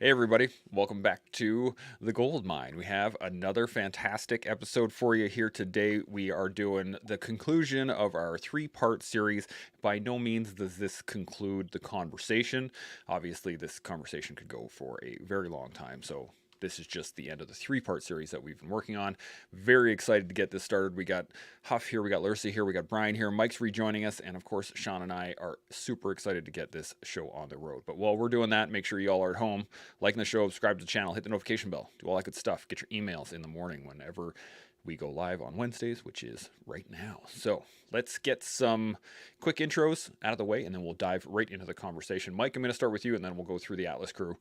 Hey, everybody, welcome back to the Gold Mine. We have another fantastic episode for you here today. We are doing the conclusion of our three-part series. By no means does this conclude the conversation. Obviously, this conversation could go for a very long time, so this is just the end of the three-part series that we've been working on. Very excited to get this started. We got Huff here, we got Larissa here, we got Brian here, Mike's rejoining us, and of course, Shaun and I are super excited to get this show on the road. But while we're doing that, make sure you all are at home, liking the show, subscribe to the channel, hit the notification bell, do all that good stuff. Get your emails in the morning whenever we go live on Wednesdays, which is right now. So let's get some quick intros out of the way, and then we'll dive right into the conversation. Mike, I'm going to start with you, and then we'll go through the Atlas crew.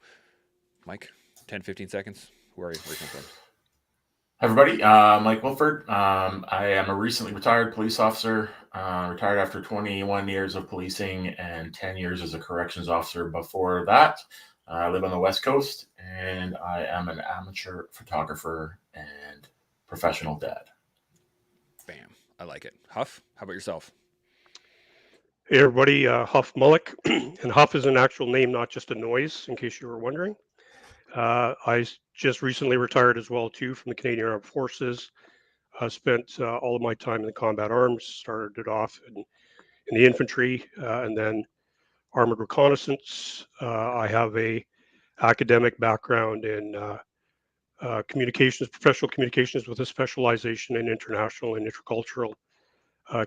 Mike, 10, 15 seconds. Who are you? Where are you coming from? Hi, everybody. Mike Wilford. I am a recently retired police officer, retired after 21 years of policing and 10 years as a corrections officer before that. I live on the West Coast, and I am an amateur photographer and professional dad. Bam. I like it. Huff, how about yourself? Hey everybody, Huff Mullick, and Huff is an actual name, not just a noise, in case you were wondering. I just recently retired as well too from the Canadian Armed Forces. Spent all of my time in the combat arms. Started it off in the infantry, and then armored reconnaissance. I have a academic background in communications, professional communications, with a specialization in international and intercultural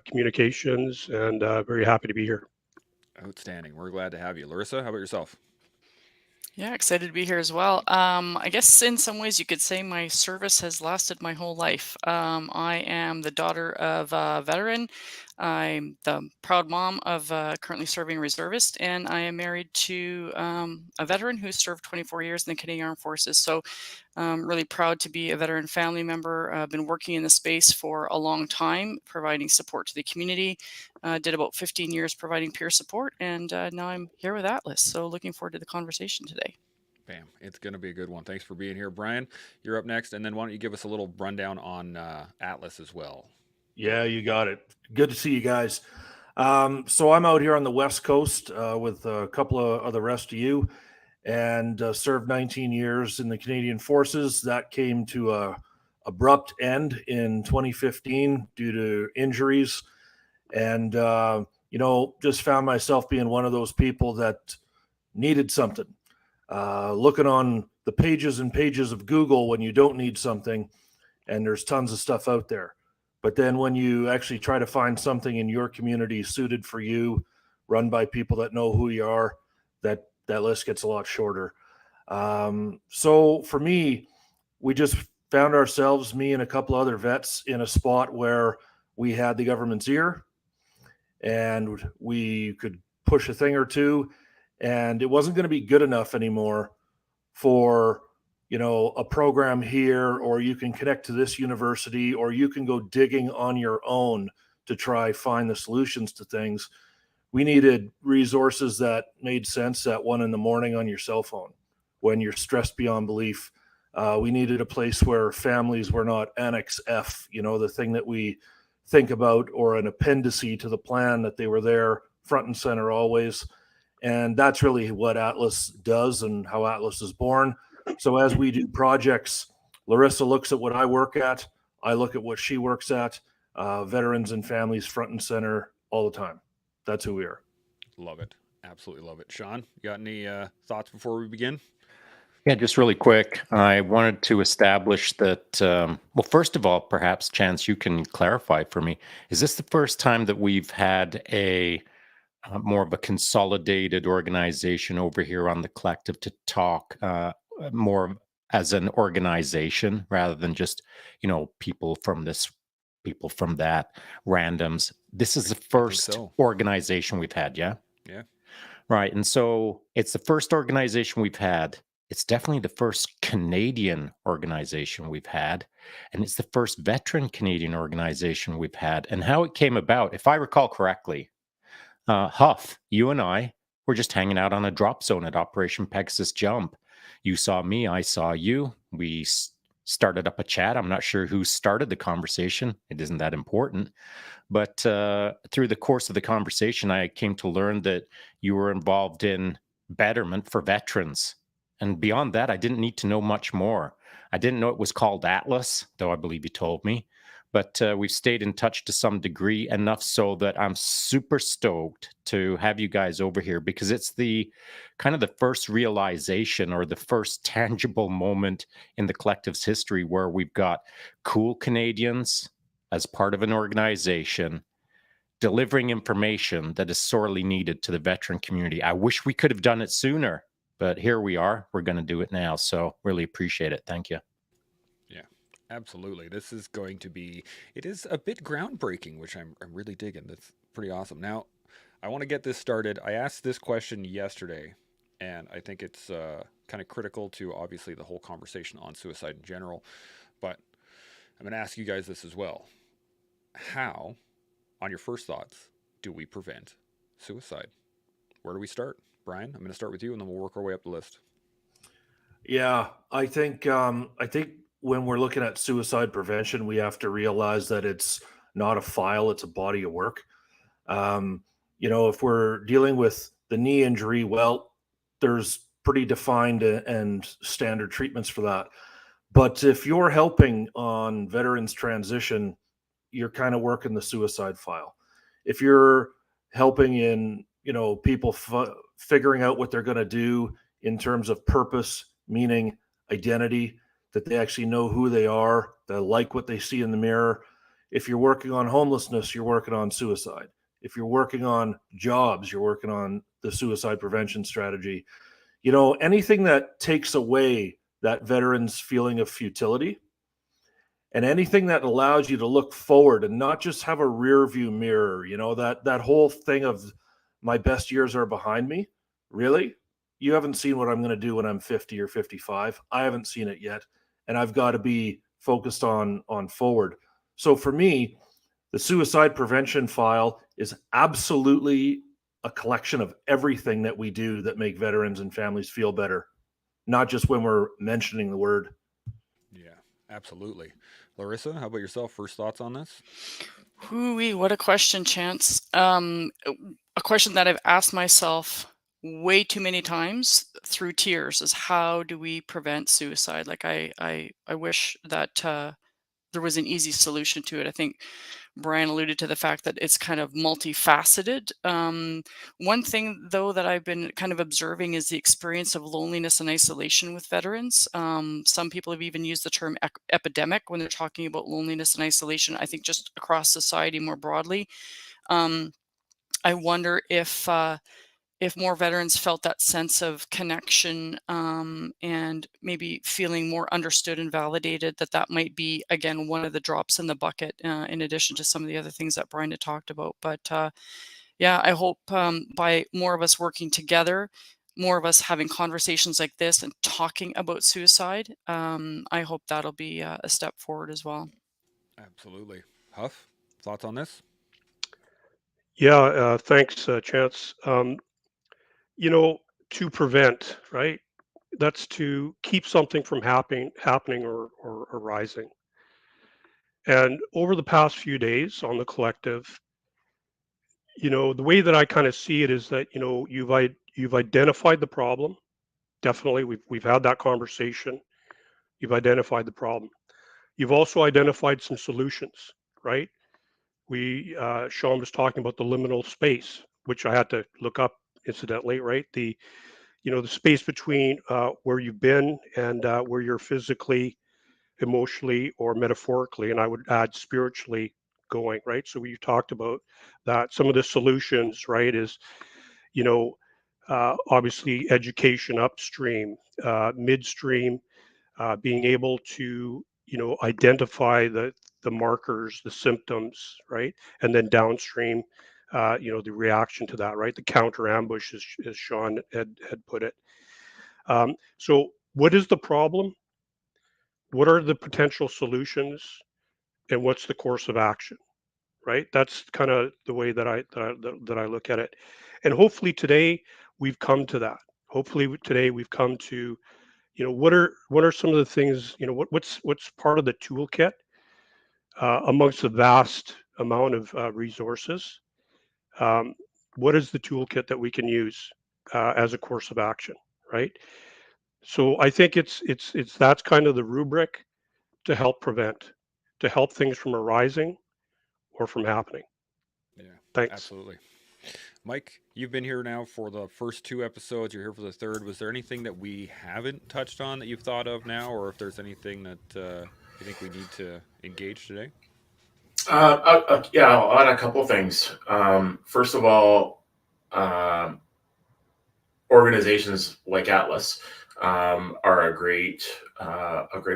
communications, and very happy to be here. Outstanding. We're glad to have you. Larissa, how about yourself? Yeah, excited to be here as well. I guess in some ways you could say my service has lasted my whole life. I am the daughter of a veteran. I'm the proud mom of a currently serving reservist, and I am married to a veteran who served 24 years in the Canadian Armed Forces. So really proud to be a veteran family member. I've been working in the space for a long time, providing support to the community. Did about 15 years providing peer support, and now I'm here with Atlas. So looking forward to the conversation today. Bam. It's going to be a good one. Thanks for being here. Brian, you're up next. And then why don't you give us a little rundown on Atlas as well? Yeah, you got it. Good to see you guys. So I'm out here on the West Coast with a couple of the rest of you, and served 19 years in the Canadian Forces. That came to a abrupt end in 2015 due to injuries, and just found myself being one of those people that needed something. Looking on the pages and pages of Google when you don't need something, and there's tons of stuff out there. But then when you actually try to find something in your community suited for you, run by people that know who you are, that list gets a lot shorter. So for me, we just found ourselves, me and a couple other vets, in a spot where we had the government's ear and we could push a thing or two, and it wasn't going to be good enough anymore for a program here, or you can connect to this university, or you can go digging on your own to try find the solutions to things. We needed resources that made sense at 1 a.m. on your cell phone when you're stressed beyond belief. We needed a place where families were not Annex F, the thing that we think about, or an appendice to the plan, that they were there front and center always. And that's really what Atlas does and how Atlas is born. So as we do projects, Larissa looks at what I work at, I look at what she works at, veterans and families front and center all the time. That's who we are. Love it. Absolutely love it. Shaun, you got any thoughts before we begin? Yeah, just really quick. I wanted to establish that, well, first of all, perhaps, Chance, you can clarify for me. Is this the first time that we've had a more of a consolidated organization over here on the collective to talk more as an organization rather than just, people from this, people from that, randoms? This is the first organization we've had, yeah? Yeah. Right. And so it's the first organization we've had. It's definitely the first Canadian organization we've had. And it's the first veteran Canadian organization we've had. And how it came about, if I recall correctly, Huff, you and I were just hanging out on a drop zone at Operation Pegasus Jump. You saw me, I saw you. We started up a chat. I'm not sure who started the conversation. It isn't that important. But through the course of the conversation, I came to learn that you were involved in betterment for veterans. And beyond that, I didn't need to know much more. I didn't know it was called Atlas, though I believe you told me. But we've stayed in touch to some degree, enough so that I'm super stoked to have you guys over here, because it's the kind of the first realization or the first tangible moment in the collective's history where we've got cool Canadians as part of an organization delivering information that is sorely needed to the veteran community. I wish we could have done it sooner, but here we are. We're going to do it now. So really appreciate it. Thank you. Yeah, absolutely. This is going to be, it is a bit groundbreaking, which I'm really digging. That's pretty awesome. Now, I want to get this started. I asked this question yesterday, and I think it's kind of critical to obviously the whole conversation on suicide in general. But I'm going to ask you guys this as well. How, on your first thoughts, do we prevent suicide? Where do we start? Brian, I'm going to start with you, and then we'll work our way up the list. Yeah, I think when we're looking at suicide prevention, we have to realize that it's not a file; it's a body of work. Um, if we're dealing with the knee injury, well, there's pretty defined and standard treatments for that. But if you're helping on veterans transition, you're kind of working the suicide file. If you're helping in, people figuring out what they're going to do in terms of purpose, meaning, identity, that they actually know who they are, they like what they see in the mirror. If you're working on homelessness, you're working on suicide. If you're working on jobs, you're working on the suicide prevention strategy. Anything that takes away that veteran's feeling of futility, and anything that allows you to look forward and not just have a rear view mirror, that whole thing of my best years are behind me. Really? You haven't seen what I'm going to do when I'm 50 or 55. I haven't seen it yet, and I've got to be focused on forward. So for me, the suicide prevention file is absolutely a collection of everything that we do that make veterans and families feel better, not just when we're mentioning the word. Yeah, absolutely. Larissa, how about yourself? First thoughts on this? Hooey, what a question, Chance. A question that I've asked myself way too many times through tears is, how do we prevent suicide? Like I wish that there was an easy solution to it. I think Brian alluded to the fact that it's kind of multifaceted. One thing, though, that I've been kind of observing is the experience of loneliness and isolation with veterans. Some people have even used the term epidemic when they're talking about loneliness and isolation, I think just across society more broadly. Um, I wonder if more veterans felt that sense of connection, and maybe feeling more understood and validated, that might be, again, one of the drops in the bucket, in addition to some of the other things that Brian had talked about. But yeah, I hope, by more of us working together, more of us having conversations like this and talking about suicide, I hope that'll be a step forward as well. Absolutely. Huff, thoughts on this? Yeah, thanks, Chance. You know, to prevent, right? That's to keep something from happening or arising. And over the past few days on the collective, the way that I kind of see it is that, you've identified the problem. Definitely, we've had that conversation. You've identified the problem. You've also identified some solutions, right? Sean was talking about the liminal space, which I had to look up incidentally, right? The space between where you've been and where you're physically, emotionally, or metaphorically, and I would add spiritually going, right? So we've talked about that. Some of the solutions, right, is, you know, obviously education upstream, midstream, being able to, identify the markers, the symptoms, right, and then downstream, the reaction to that, right, the counter ambush, as Sean had put it. So, what is the problem? What are the potential solutions? And what's the course of action? Right. That's kind of the way that I look at it. And hopefully today we've come to that. Hopefully today we've come to, what are some of the things, what's part of the toolkit, amongst the vast amount of resources. Um, what is the toolkit that we can use as a course of action? Right. So I think it's that's kind of the rubric to help prevent, to help things from arising or from happening. Yeah, Thanks. absolutely. Mike, you've been here now for the first two episodes. You're here for the third. Was there anything that we haven't touched on that you've thought of now, or if there's anything that you think we need to engage today? Yeah, I'll add a couple things. First of all, um, organizations like Atlas are a great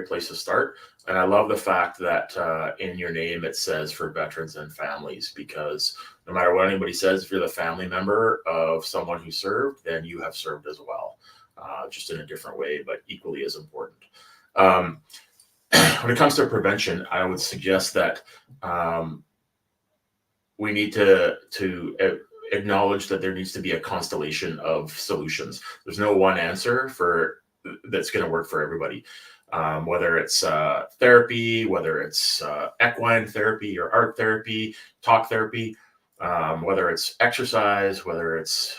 place to start. And I love the fact that in your name it says for veterans and families, because no matter what anybody says, if you're the family member of someone who served, then you have served as well, just in a different way, but equally as important. Um, when it comes to prevention, I would suggest that um, we need to acknowledge that there needs to be a constellation of solutions. There's no one answer for that's going to work for everybody. Whether it's therapy, whether it's equine therapy or art therapy, talk therapy, whether it's exercise, whether it's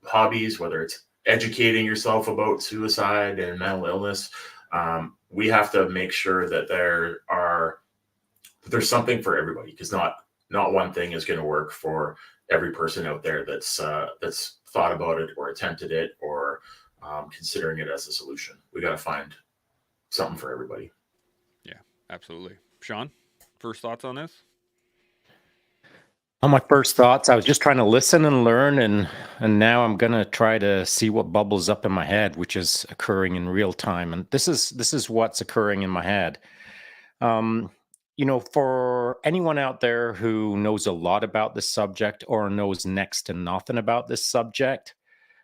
hobbies, whether it's educating yourself about suicide and mental illness, we have to make sure that there's something for everybody, because not one thing is going to work for every person out there that's thought about it or attempted it or considering it as a solution. We got to find something for everybody. Yeah, absolutely. Shaun, first thoughts on this? On my first thoughts, I was just trying to listen and learn, and now I'm gonna try to see what bubbles up in my head, which is occurring in real time. And this is what's occurring in my head. For anyone out there who knows a lot about this subject or knows next to nothing about this subject,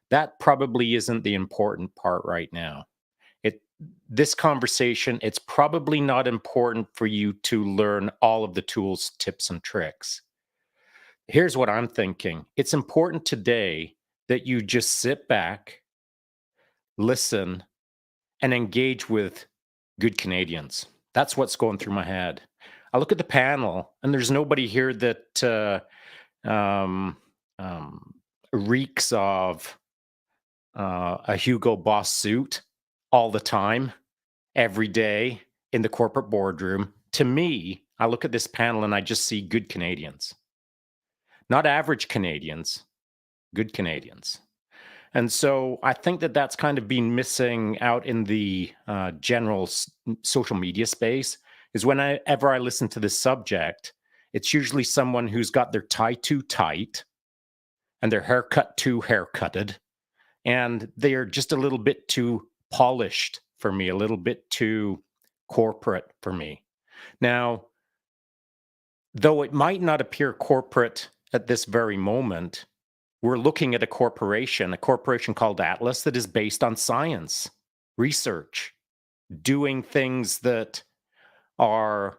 that probably isn't the important part right now. This conversation, it's probably not important for you to learn all of the tools, tips, and tricks. Here's what I'm thinking. It's important today that you just sit back, listen, and engage with good Canadians. That's what's going through my head. I look at the panel, and there's nobody here that um, reeks of a Hugo Boss suit all the time, every day in the corporate boardroom. To me, I look at this panel and I just see good Canadians. Not average Canadians, good Canadians. And so I think that that's kind of been missing out in the general social media space, is whenever I listen to this subject, it's usually someone who's got their tie too tight and their haircut too haircutted, and they're just a little bit too polished for me, a little bit too corporate for me. Now, though it might not appear corporate at this very moment, we're looking at a corporation called Atlas, that is based on science, research, doing things that are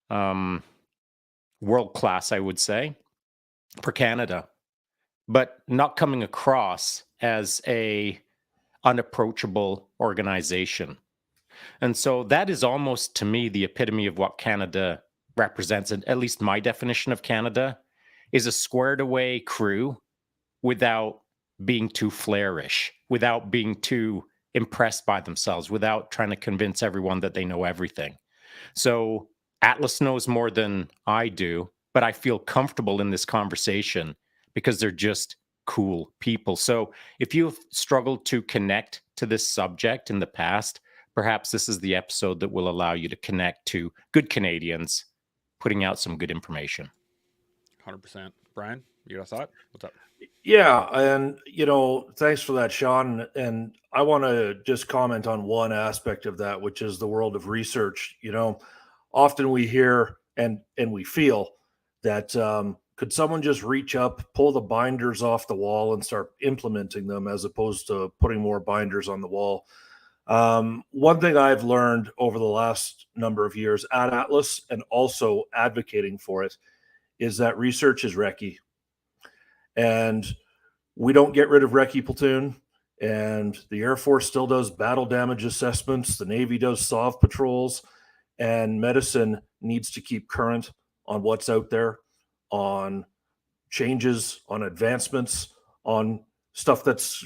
world class, I would say, for Canada, but not coming across as a unapproachable organization. And so that is almost, to me, the epitome of what Canada represents. And at least my definition of Canada is a squared away crew without being too flairish, without being too impressed by themselves, without trying to convince everyone that they know everything. So Atlas knows more than I do, but I feel comfortable in this conversation because they're just cool people. So if you've struggled to connect to this subject in the past, perhaps this is the episode that will allow you to connect to good Canadians putting out some good information. 100%. Brian, you got a thought? What's up? Yeah, and thanks for that, Shaun. And I want to just comment on one aspect of that, which is the world of research. Often we hear and we feel that could someone just reach up, pull the binders off the wall, and start implementing them, as opposed to putting more binders on the wall. One thing I've learned over the last number of years at Atlas, and also advocating for it, is that research is recce. And we don't get rid of recce platoon, and the Air Force still does battle damage assessments. The Navy does SOV patrols, and medicine needs to keep current on what's out there, on changes, on advancements, on stuff that's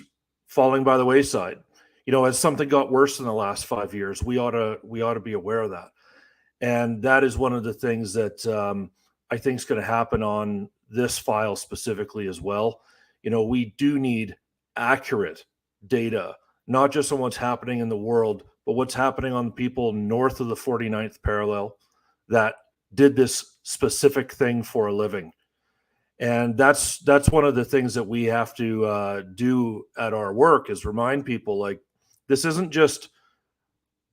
falling by the wayside. As something got worse in the last 5 years, we ought to be aware of that. And that is one of the things that I think is going to happen on this file specifically as well. We do need accurate data, not just on what's happening in the world, but what's happening on people north of the 49th parallel that did this specific thing for a living. And that's one of the things that we have to do at our work, is remind people, like, this isn't just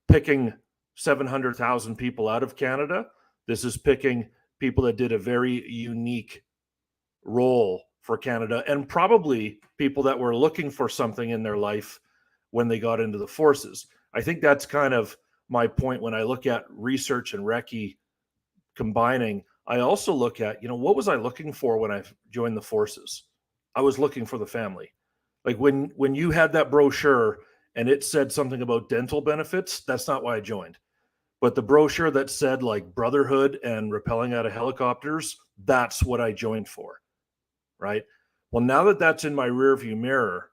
picking 700,000 people out of Canada. This is picking people that did a very unique role for Canada, and probably people that were looking for something in their life when they got into the forces. I think that's kind of my point when I look at research and recce combining. I also look at, what was I looking for when I joined the forces? I was looking for the family. Like when you had that brochure and it said something about dental benefits, that's not why I joined. But the brochure that said like brotherhood and rappelling out of helicopters, that's what I joined for, right? Well, now that that's in my rearview mirror,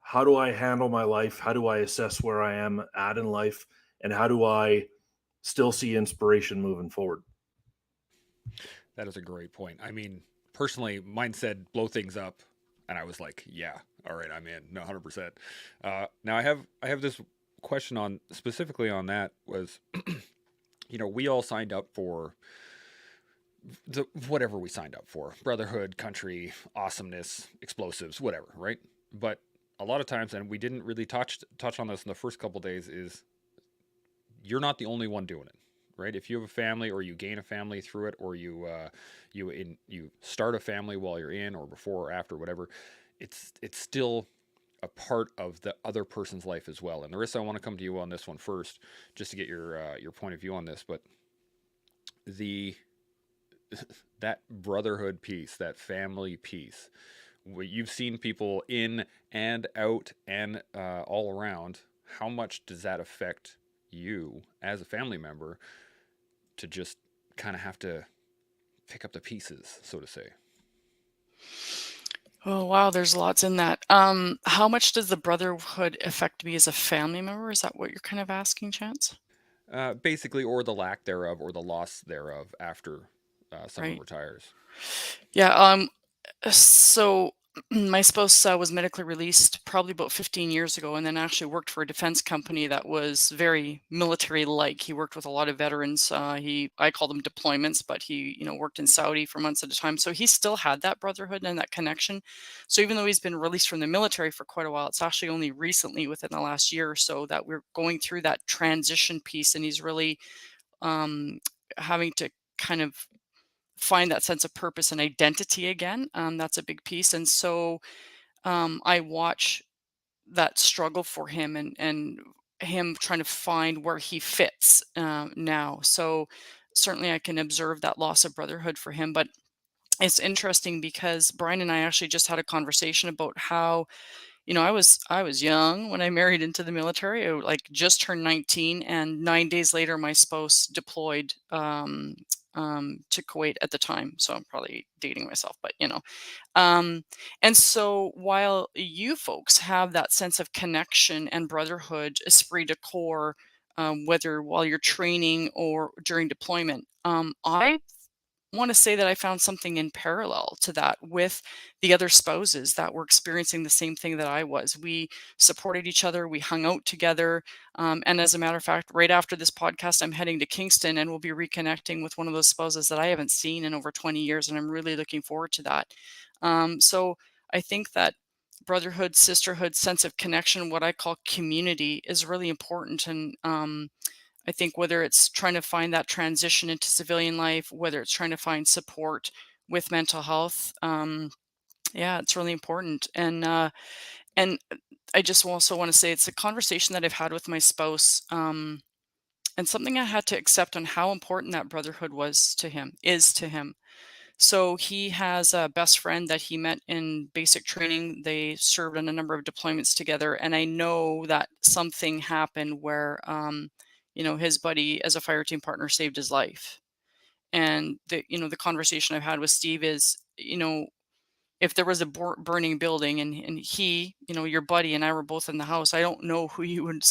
how do I handle my life? How do I assess where I am at in life? And how do I still see inspiration moving forward? That is a great point. I mean, personally, mine said blow things up, and I was like, yeah, all right, I'm in, no, 100%. Now I have this question on specifically on that was, we all signed up for whatever we signed up for, brotherhood, country, awesomeness, explosives, whatever, right? But a lot of times, and we didn't really touch on this in the first couple days, is you're not the only one doing it, right? If you have a family, or you gain a family through it, or you start a family while you're in, or before or after, whatever, it's still a part of the other person's life as well. And Larissa, I want to come to you on this one first, just to get your point of view on this. But that brotherhood piece, that family piece, you've seen people in and out and all around. How much does that affect you as a family member to just kind of have to pick up the pieces, so to say? Oh, wow, there's lots in that. How much does the brotherhood affect me as a family member? Is that what you're kind of asking, Chance? Basically, or the lack thereof, or the loss thereof after someone Right. retires. Yeah. So my spouse was medically released probably about 15 years ago, and then actually worked for a defense company that was very military-like. He worked with a lot of veterans. I call them deployments, but he, worked in Saudi for months at a time. So he still had that brotherhood and that connection. So even though he's been released from the military for quite a while, it's actually only recently, within the last year or so, that we're going through that transition piece, and he's really um, having to kind of find that sense of purpose and identity again. That's a big piece. And so I watch that struggle for him, and him trying to find where he fits now. So certainly I can observe that loss of brotherhood for him. But it's interesting because Brian and I actually just had a conversation about how, I was young when I married into the military. I like just turned 19, and 9 days later, my spouse deployed to Kuwait at the time. So I'm probably dating myself, but um, and so while you folks have that sense of connection and brotherhood, esprit de corps, whether while you're training or during deployment, I want to say that I found something in parallel to that with the other spouses that were experiencing the same thing that I was. We supported each other, we hung out together. And as a matter of fact, right after this podcast, I'm heading to Kingston, and we'll be reconnecting with one of those spouses that I haven't seen in over 20 years. And I'm really looking forward to that. So I think that brotherhood, sisterhood, sense of connection, what I call community, is really important. And I think whether it's trying to find that transition into civilian life, whether it's trying to find support with mental health, yeah, it's really important. And I just also want to say it's a conversation that I've had with my spouse, and something I had to accept on how important that brotherhood is to him. So he has a best friend that he met in basic training. They served on a number of deployments together, and I know that something happened where, his buddy as a fire team partner saved his life. And the conversation I've had with Steve is, if there was a burning building and he, your buddy and I were both in the house, I don't know who you would,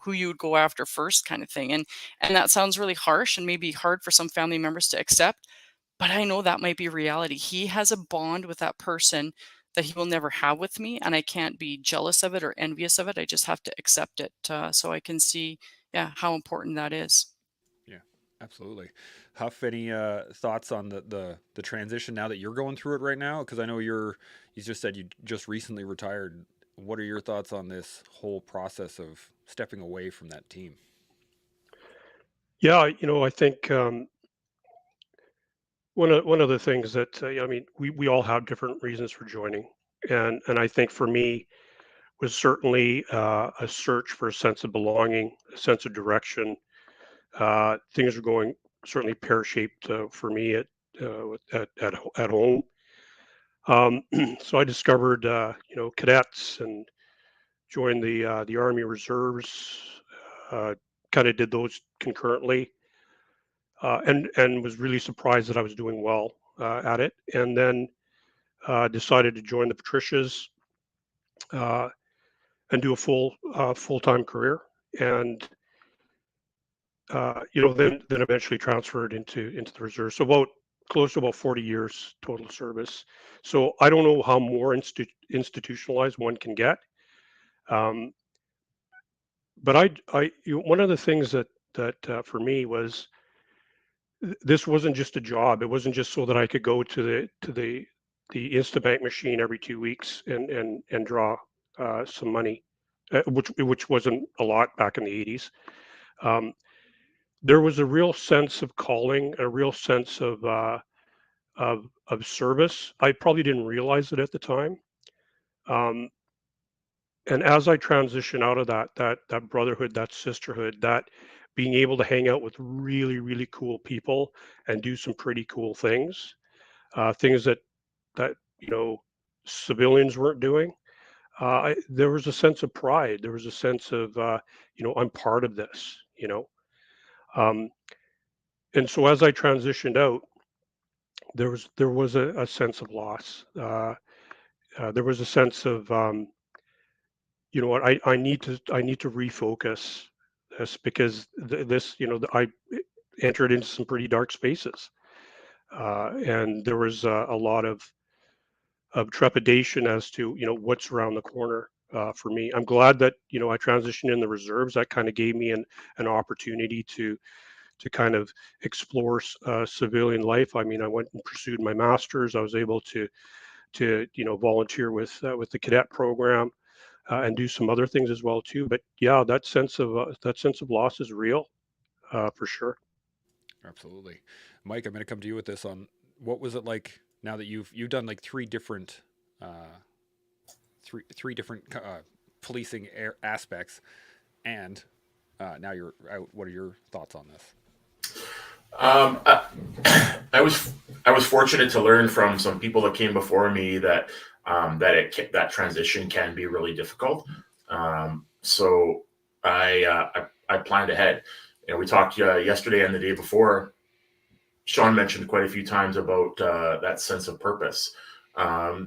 who you would go after first, kind of thing. And that sounds really harsh and maybe hard for some family members to accept, but I know that might be reality. He has a bond with that person that he will never have with me, and I can't be jealous of it or envious of it. I just have to accept it, so I can see, yeah, how important that is. Yeah, absolutely. Huff, any thoughts on the transition now that you're going through it right now? Because I know you just said you just recently retired. What are your thoughts on this whole process of stepping away from that team? Yeah, I think one of the things that I mean, we all have different reasons for joining, and I think for me was certainly a search for a sense of belonging, a sense of direction. Things are going certainly pear-shaped for me at home. So I discovered cadets and joined the Army Reserves. Uh, kind of did those concurrently, and was really surprised that I was doing well at it. And then decided to join the Patricias uh, and do a full-time career. And then eventually transferred into the reserve. So about close to about 40 years total service. So I don't know how more institutionalized one can get. Um, but one of the things that for me was this wasn't just a job. It wasn't just so that I could go to the Instabank machine every 2 weeks and draw some money, which wasn't a lot back in the 80s. Um, there was a real sense of calling, a real sense of service. I probably didn't realize it at the time. Um, and as I transition out of that brotherhood, that sisterhood, that being able to hang out with really, really cool people and do some pretty cool things, things that civilians weren't doing. There was a sense of pride. There was a sense of I'm part of this. Um, and so as I transitioned out, there was a sense of loss. There was a sense of what I need to refocus this because this I entered into some pretty dark spaces, and there was a lot of trepidation as to what's around the corner. For me, I'm glad that I transitioned in the reserves. That kind of gave me an opportunity to kind of explore civilian life. I mean, I went and pursued my master's. I was able to volunteer with the cadet program and do some other things as well too. But yeah, that sense of loss is real for sure. Absolutely. Mike, I'm going to come to you with this on what was it like now that you've done like uh, three different policing aspects, and now you're out. What are your thoughts on this? Um, I, I was fortunate to learn from some people that came before me that that transition can be really difficult. So I planned ahead. We talked yesterday and the day before. Shaun mentioned quite a few times about that sense of purpose.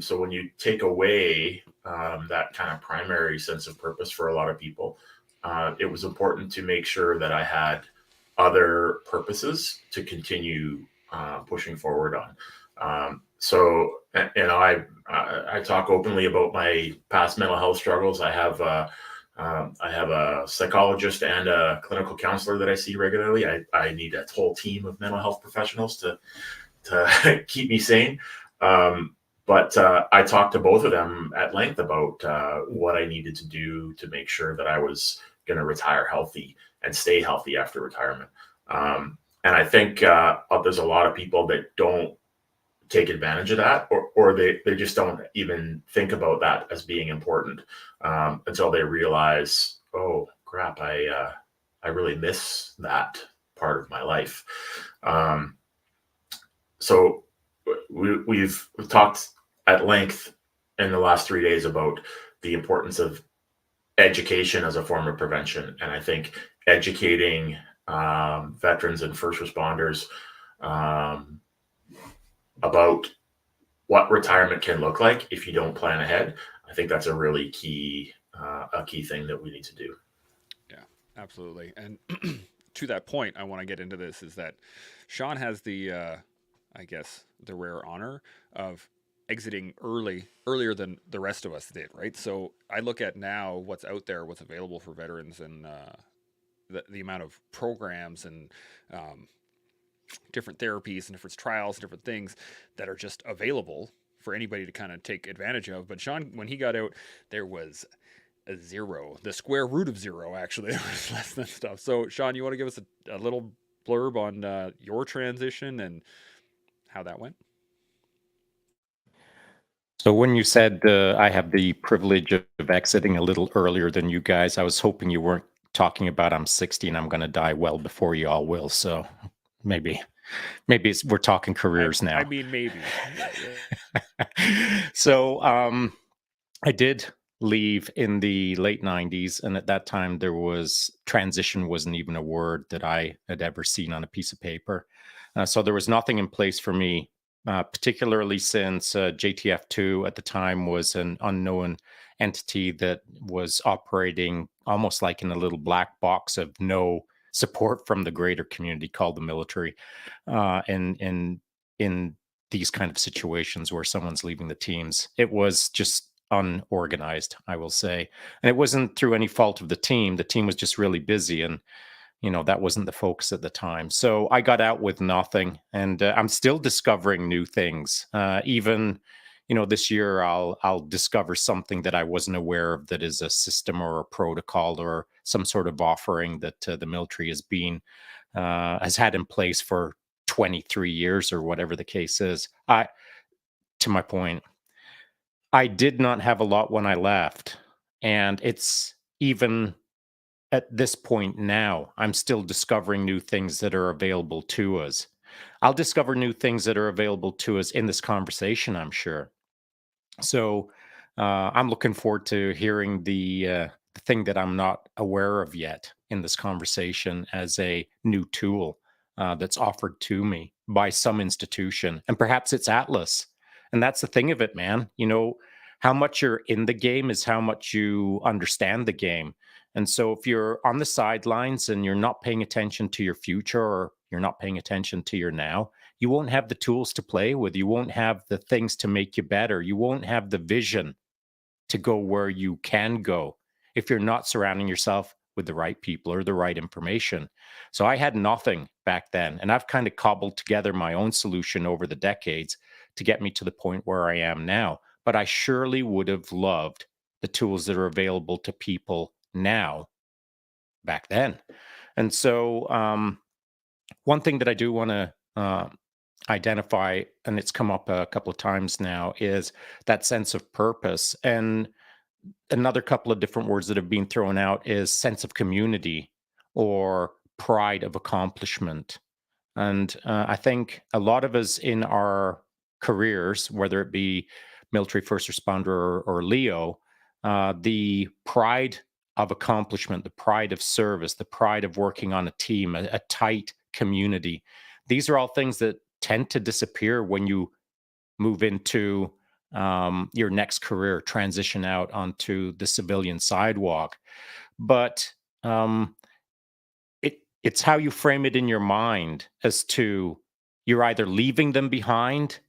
So when you take away that kind of primary sense of purpose for a lot of people, it was important to make sure that I had other purposes to continue pushing forward on. I talk openly about my past mental health struggles. I have a psychologist and a clinical counselor that I see regularly. I need a whole team of mental health professionals to keep me sane. But I talked to both of them at length about what I needed to do to make sure that I was going to retire healthy and stay healthy after retirement. And I think there's a lot of people that don't take advantage of that, or they just don't even think about that as being important until they realize, oh crap, I really miss that part of my life. So we've talked at length in the last 3 days about the importance of education as a form of prevention, and I think educating veterans and first responders about what retirement can look like if you don't plan ahead. I think that's a really key thing that we need to do. Yeah, absolutely. And to that point, I want to get into this is that Shaun has I guess, the rare honor of exiting earlier than the rest of us did, right? So I look at now what's out there, what's available for veterans, and the amount of programs and um, different therapies and different trials, different things that are just available for anybody to kind of take advantage of. But Shaun, when he got out, there was a zero, the square root of zero, actually. There was less than stuff. So, Shaun, you want to give us a little blurb on your transition and how that went? So when you said I have the privilege of exiting a little earlier than you guys, I was hoping you weren't talking about I'm 60 and I'm going to die well before you all will. So maybe we're talking careers now. I mean, maybe. So I did leave in the late 90s, and at that time transition wasn't even a word that I had ever seen on a piece of paper. So there was nothing in place for me, particularly since JTF2 at the time was an unknown entity that was operating almost like in a little black box of no support from the greater community called the military. And in these kind of situations where someone's leaving the teams, it was just unorganized, I will say. And it wasn't through any fault of the team. The team was just really busy, and that wasn't the focus at the time. So I got out with nothing, and I'm still discovering new things. Even this year I'll discover something that I wasn't aware of, that is a system or a protocol or some sort of offering that the military has had in place for 23 years or whatever the case is. To my point, I did not have a lot when I left, and it's even at this point now, I'm still discovering new things that are available to us. I'll discover new things that are available to us in this conversation, I'm sure. So I'm looking forward to hearing the thing that I'm not aware of yet in this conversation as a new tool that's offered to me by some institution. And perhaps it's Atlas. And that's the thing of it, man. How much you're in the game is how much you understand the game. And so if you're on the sidelines and you're not paying attention to your future, or you're not paying attention to your now, you won't have the tools to play with. You won't have the things to make you better. You won't have the vision to go where you can go if you're not surrounding yourself with the right people or the right information. So I had nothing back then, and I've kind of cobbled together my own solution over the decades to get me to the point where I am now. But I surely would have loved the tools that are available to people now back then. And so one thing that I do want to identify, and it's come up a couple of times now, is that sense of purpose. And another couple of different words that have been thrown out is sense of community or pride of accomplishment. And I think a lot of us in our careers, whether it be military first responder or Leo, the pride of accomplishment, the pride of service, the pride of working on a team, a tight community, these are all things that tend to disappear when you move into your next career, transition out onto the civilian sidewalk. But it's how you frame it in your mind as to you're either leaving them behind,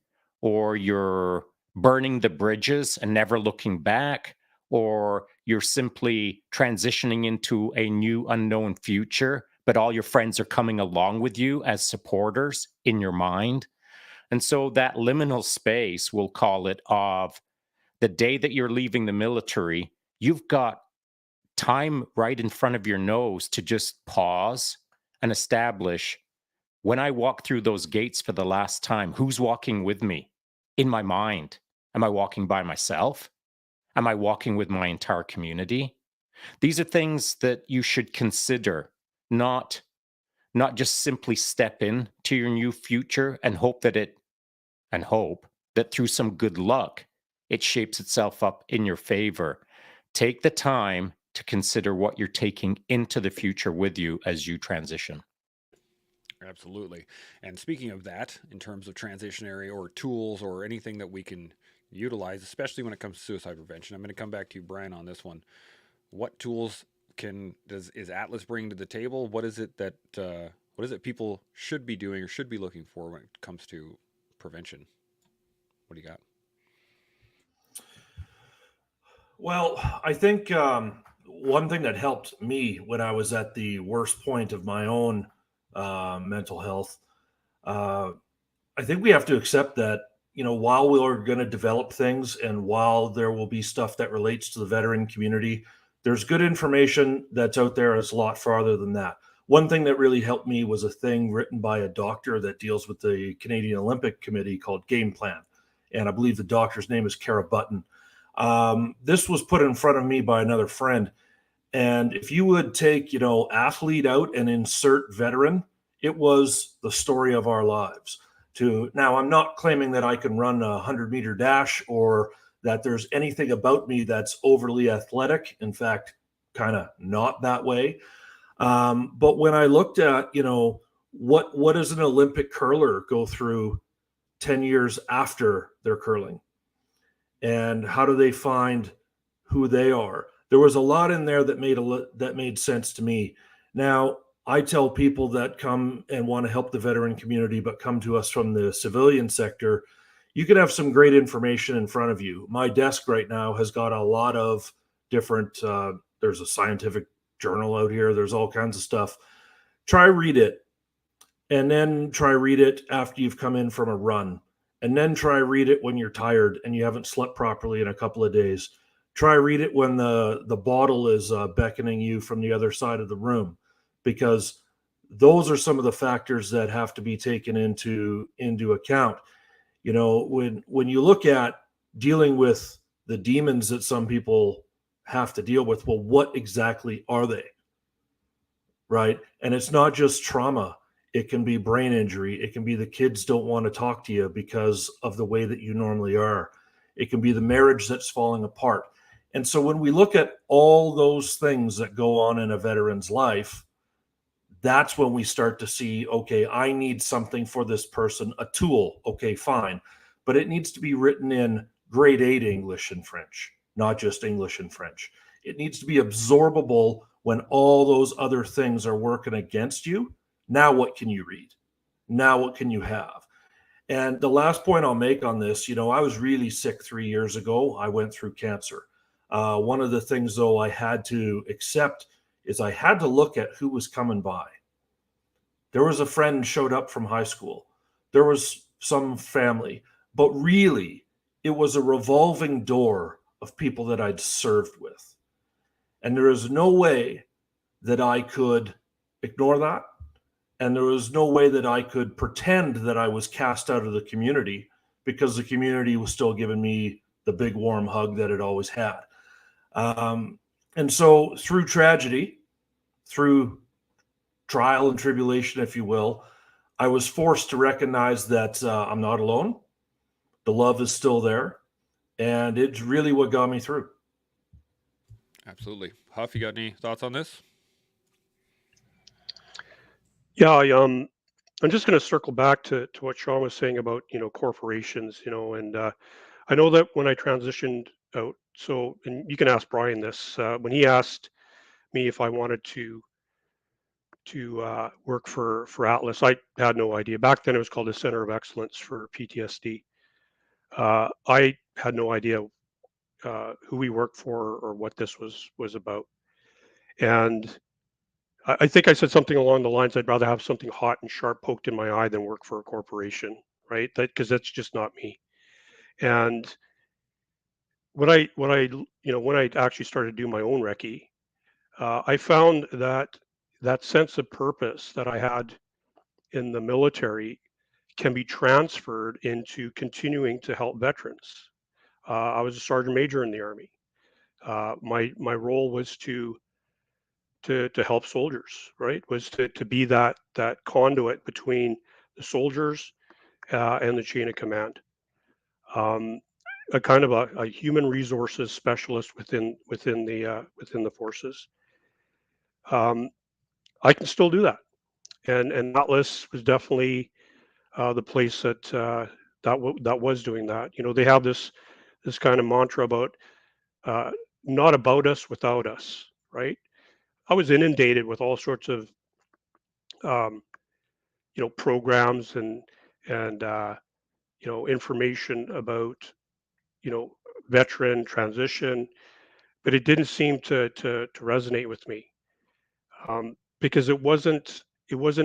or you're burning the bridges and never looking back, or you're simply transitioning into a new unknown future, but all your friends are coming along with you as supporters in your mind. And so that liminal space, we'll call it, of the day that you're leaving the military, you've got time right in front of your nose to just pause and establish, when I walk through those gates for the last time, who's walking with me in my mind? Am I walking by myself? Am I walking with my entire community? These are things that you should consider, not just simply step in to your new future and hope that through some good luck, it shapes itself up in your favor. Take the time to consider what you're taking into the future with you as you transition. Absolutely. And speaking of that, in terms of transitionary or tools or anything that we can utilize, especially when it comes to suicide prevention, I'm going to come back to you, Brian, on this one. What tools is Atlas bringing to the table? What is it people should be doing or should be looking for when it comes to prevention? What do you got? Well, I think one thing that helped me when I was at the worst point of my own mental health, uh, I think we have to accept that, while we're going to develop things and while there will be stuff that relates to the veteran community, there's good information that's out there. It's a lot farther than that. One thing that really helped me was a thing written by a doctor that deals with the Canadian Olympic Committee called Game Plan. And I believe the doctor's name is Kara Button. This was put in front of me by another friend. And if you would take, athlete out and insert veteran, it was the story of our lives. Now, I'm not claiming that I can run a 100-meter dash or that there's anything about me that's overly athletic. In fact, kind of not that way. But when I looked at, what does an Olympic curler go through 10 years after they're curling? And how do they find who they are? There was a lot in there that made sense to me. Now, I tell people that come and want to help the veteran community, but come to us from the civilian sector, you can have some great information in front of you. My desk right now has got a lot of different, there's a scientific journal out here, there's all kinds of stuff. Try read it, and then try read it after you've come in from a run, and then try read it when you're tired and you haven't slept properly in a couple of days. Try read it when the bottle is beckoning you from the other side of the room, because those are some of the factors that have to be taken into account. When you look at dealing with the demons that some people have to deal with, well, what exactly are they? Right? And it's not just trauma. It can be brain injury. It can be the kids don't want to talk to you because of the way that you normally are. It can be the marriage that's falling apart. And so when we look at all those things that go on in a veteran's life, that's when we start to see, okay, I need something for this person, a tool. Okay, fine. But it needs to be written in grade 8 English and French, not just English and French. It needs to be absorbable when all those other things are working against you. Now, what can you read? Now, what can you have? And the last point I'll make on this, I was really sick 3 years ago. I went through cancer. One of the things, though, I had to accept is I had to look at who was coming by. There was a friend showed up from high school. There was some family, but really it was a revolving door of people that I'd served with. And there is no way that I could ignore that. And there was no way that I could pretend that I was cast out of the community, because the community was still giving me the big warm hug that it always had. And so through tragedy, through trial and tribulation, if you will, I was forced to recognize that I'm not alone. The love is still there. And it's really what got me through. Absolutely. Huff, you got any thoughts on this? Yeah, I'm just going to circle back to what Shaun was saying about corporations, and I know that when I transitioned out, so, and you can ask Brian this, when he asked me if I wanted to work for Atlas, I had no idea. Back then, it was called the Center of Excellence for PTSD. I had no idea who we worked for or what this was about, and I think I said something along the lines, I'd rather have something hot and sharp poked in my eye than work for a corporation, right? Because that's just not me. And when I actually started to do my own recce, I found that that sense of purpose that I had in the military can be transferred into continuing to help veterans. I was a sergeant major in the Army. My role was to help soldiers, right? Was to be that conduit between the soldiers and the chain of command. Um, a kind of a human resources specialist within the forces. I can still do that, and Atlas was definitely the place that was doing that. They have this kind of mantra about uh, not about us, without us, right? I was inundated with all sorts of um, programs and information about you know veteran transition, but it didn't seem to resonate with me, because it wasn't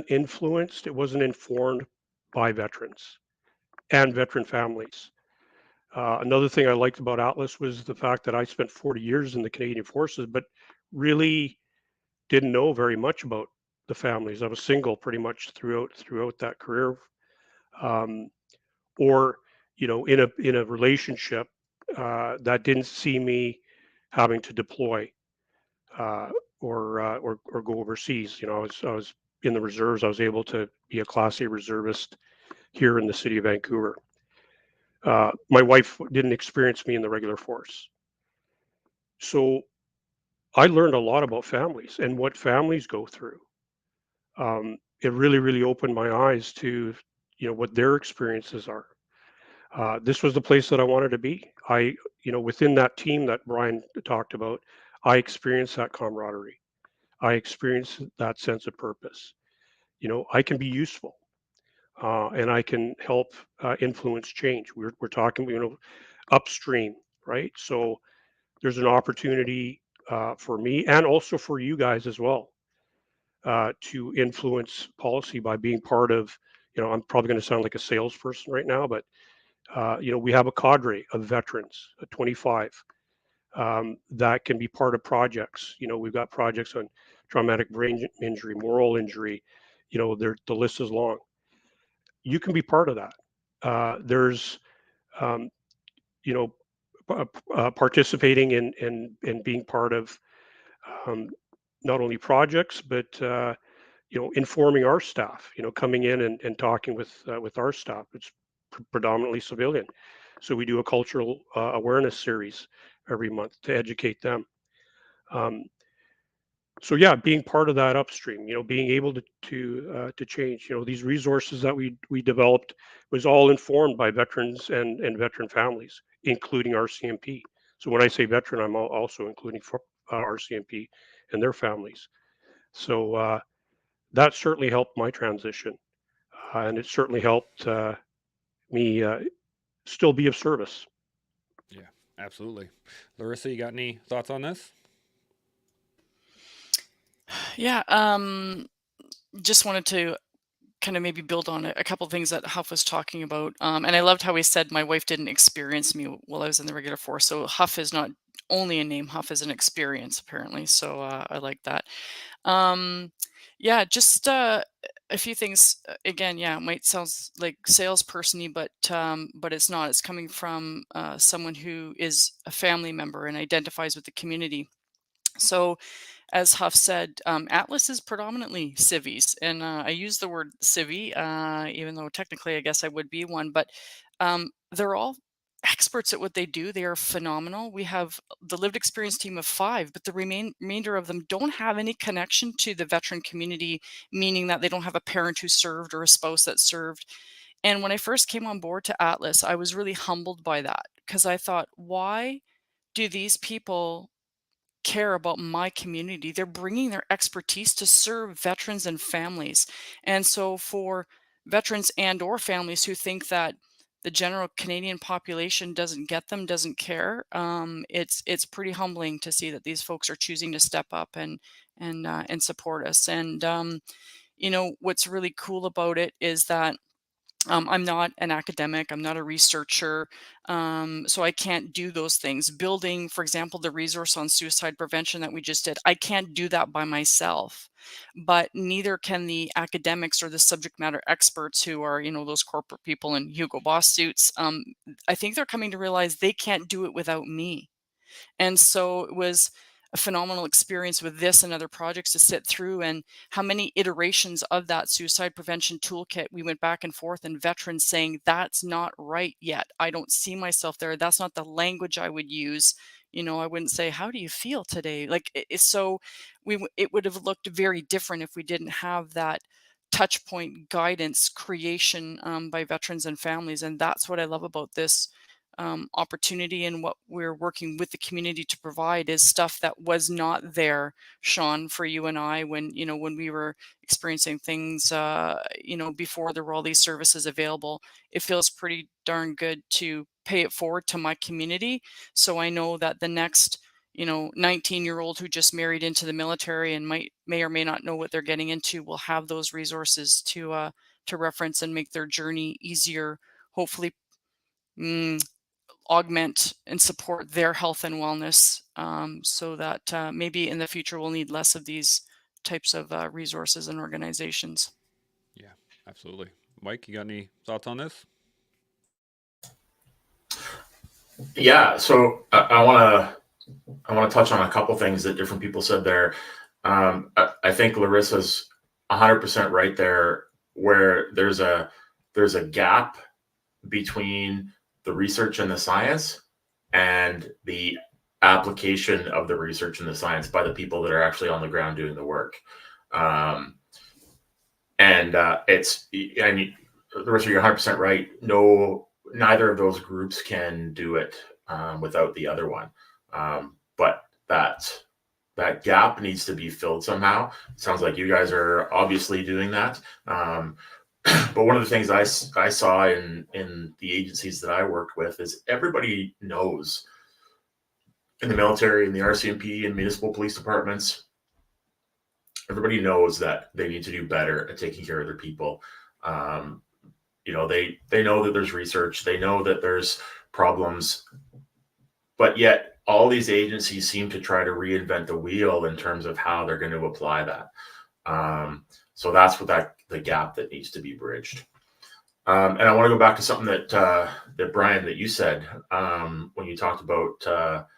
influenced, it wasn't informed by veterans and veteran families. Another thing I liked about Atlas was the fact that I spent 40 years in the Canadian Forces, but really didn't know very much about the families. I was single pretty much throughout that career, um, or in a relationship that didn't see me having to deploy, uh, or go overseas. I was in the reserves. I was able to be a Class A reservist here in the city of Vancouver. My wife didn't experience me in the regular force, so I learned a lot about families and what families go through. It really, really opened my eyes to what their experiences are. This was the place that I wanted to be. Within that team that Brian talked about, I experienced that camaraderie. I experienced that sense of purpose. I can be useful, and I can help influence change. We're talking, upstream, right? So there's an opportunity for me and also for you guys as well, to influence policy by being part of. I'm probably going to sound like a salesperson right now, but we have a cadre of veterans, 25, that can be part of projects. We've got projects on traumatic brain injury, moral injury. The list is long. You can be part of that. There's, um, you know, participating in being part of, um, not only projects, but informing our staff. Coming in and talking with our staff. It's predominantly civilian, so we do a cultural awareness series every month to educate them. Um, so yeah, being part of that upstream, being able to change. These resources that we developed was all informed by veterans and veteran families, including RCMP. So when I say veteran, I'm also including for RCMP and their families. So that certainly helped my transition, and it certainly helped me still be of service. Yeah, absolutely. Larissa, you got any thoughts on this? Yeah, just wanted to kind of maybe build on a couple of things that Huff was talking about. And I loved how he said my wife didn't experience me while I was in the regular force. So Huff is not only a name, Huff is an experience apparently. So I like that. Um, yeah, just a few things. Again, yeah, it might sound like salesperson-y, but it's not. It's coming from someone who is a family member and identifies with the community. So as Huff said, Atlas is predominantly civies, and I use the word civvy, even though technically I guess I would be one, but they're all experts at what they do. They are phenomenal. We have the lived experience team of 5, but the remainder of them don't have any connection to the veteran community, meaning that they don't have a parent who served or a spouse that served. And when I first came on board to Atlas, I was really humbled by that because I thought, why do these people care about my community? They're bringing their expertise to serve veterans and families. And so for veterans and or families who think that the general Canadian population doesn't get them, doesn't care, it's pretty humbling to see that these folks are choosing to step up and support us. And what's really cool about it is that I'm not an academic. I'm not a researcher. So I can't do those things. Building, for example, the resource on suicide prevention that we just did, I can't do that by myself. But neither can the academics or the subject matter experts who are, those corporate people in Hugo Boss suits. I think they're coming to realize they can't do it without me. And so it was a phenomenal experience with this and other projects to sit through, and how many iterations of that suicide prevention toolkit we went back and forth, and veterans saying, that's not right yet. I don't see myself there. That's not the language I would use. I wouldn't say, how do you feel today? Like, so it would have looked very different if we didn't have that touch point guidance creation by veterans and families. And that's what I love about this opportunity, and what we're working with the community to provide is stuff that was not there, Shaun, for you and I when we were experiencing things before there were all these services available. It feels pretty darn good to pay it forward to my community, so I know that the next 19-year-old who just married into the military and may or may not know what they're getting into will have those resources to reference and make their journey easier, hopefully augment and support their health and wellness, so that maybe in the future we'll need less of these types of resources and organizations. Yeah, absolutely. Mike, you got any thoughts on this? Yeah, so I want to touch on a couple things that different people said there. I think Larissa's 100% right there, where there's a gap between the research and the science and the application of the research and the science by the people that are actually on the ground doing the work. And Larissa, you're 100% right. No, neither of those groups can do it without the other one. But that gap needs to be filled somehow. It sounds like you guys are obviously doing that. But one of the things I saw in the agencies that I worked with is everybody knows, in the military, in the RCMP, and municipal police departments, everybody knows that they need to do better at taking care of their people. They know that there's research, they know that there's problems, but yet all these agencies seem to try to reinvent the wheel in terms of how they're going to apply that. So that's what the gap that needs to be bridged. And I want to go back to something that Brian, that you said when you talked about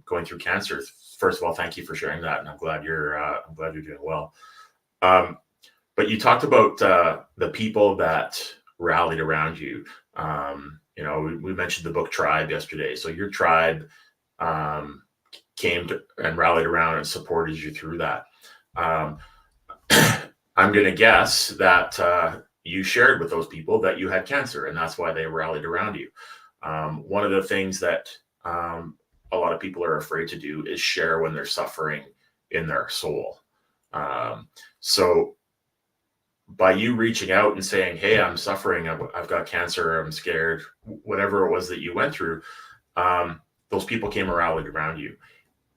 going through cancer. First of all, thank you for sharing that, and I'm glad you're doing well. But you talked about the people that rallied around you. We mentioned the book Tribe yesterday. So your tribe came to and rallied around and supported you through that. I'm going to guess that you shared with those people that you had cancer, and that's why they rallied around you. One of the things that a lot of people are afraid to do is share when they're suffering in their soul. So by you reaching out and saying, hey, I'm suffering, I've got cancer, I'm scared, whatever it was that you went through, those people came and rallied around you.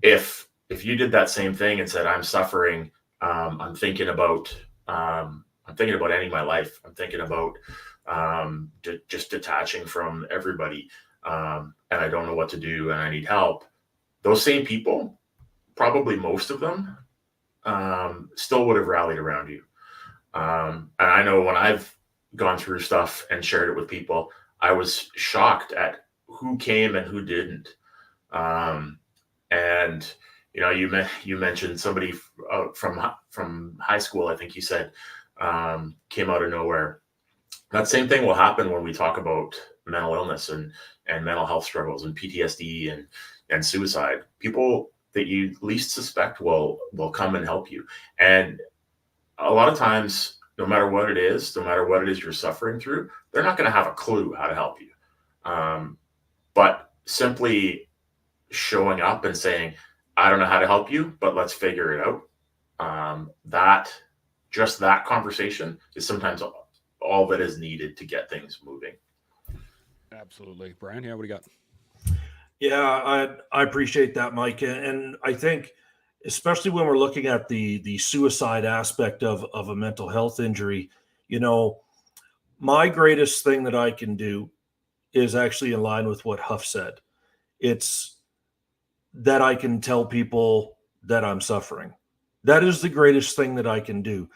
If you did that same thing and said, I'm suffering, I'm thinking about ending my life, I'm thinking about just detaching from everybody, and I don't know what to do and I need help, those same people, probably most of them, still would have rallied around you. And I know when I've gone through stuff and shared it with people, I was shocked at who came and who didn't. And you mentioned somebody from high school, I think you said, came out of nowhere. That same thing will happen when we talk about mental illness and mental health struggles and PTSD and suicide. People that you least suspect will come and help you. And a lot of times, no matter what it is you're suffering through, they're not going to have a clue how to help you. But simply showing up and saying, I don't know how to help you, but let's figure it out. That conversation is sometimes all that is needed to get things moving. Absolutely. Brian, yeah, what do you got? Yeah, I appreciate that, Mike. And I think, especially when we're looking at the suicide aspect of a mental health injury, my greatest thing that I can do is actually in line with what Huff said. It's that I can tell people that I'm suffering. That is the greatest thing that I can do.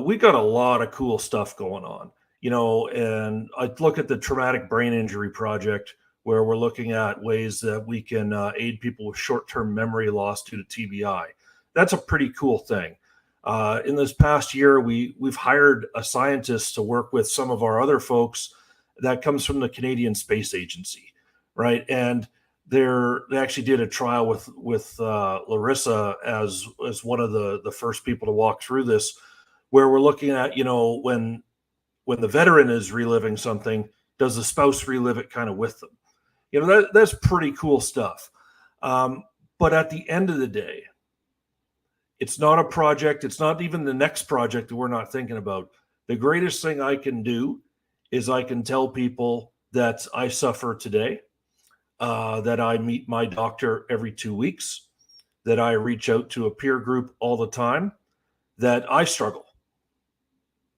We got a lot of cool stuff going on, and I look at the Traumatic Brain Injury Project, where we're looking at ways that we can aid people with short-term memory loss due to TBI. That's a pretty cool thing. In this past year, we've hired a scientist to work with some of our other folks that comes from the Canadian Space Agency, right? And they actually did a trial with Larissa as one of the first people to walk through this, where we're looking at, when the veteran is reliving something, does the spouse relive it kind of with them? That's pretty cool stuff. But at the end of the day, it's not a project. It's not even the next project that we're not thinking about. The greatest thing I can do is I can tell people that I suffer today, that I meet my doctor every 2 weeks, that I reach out to a peer group all the time, that I struggle.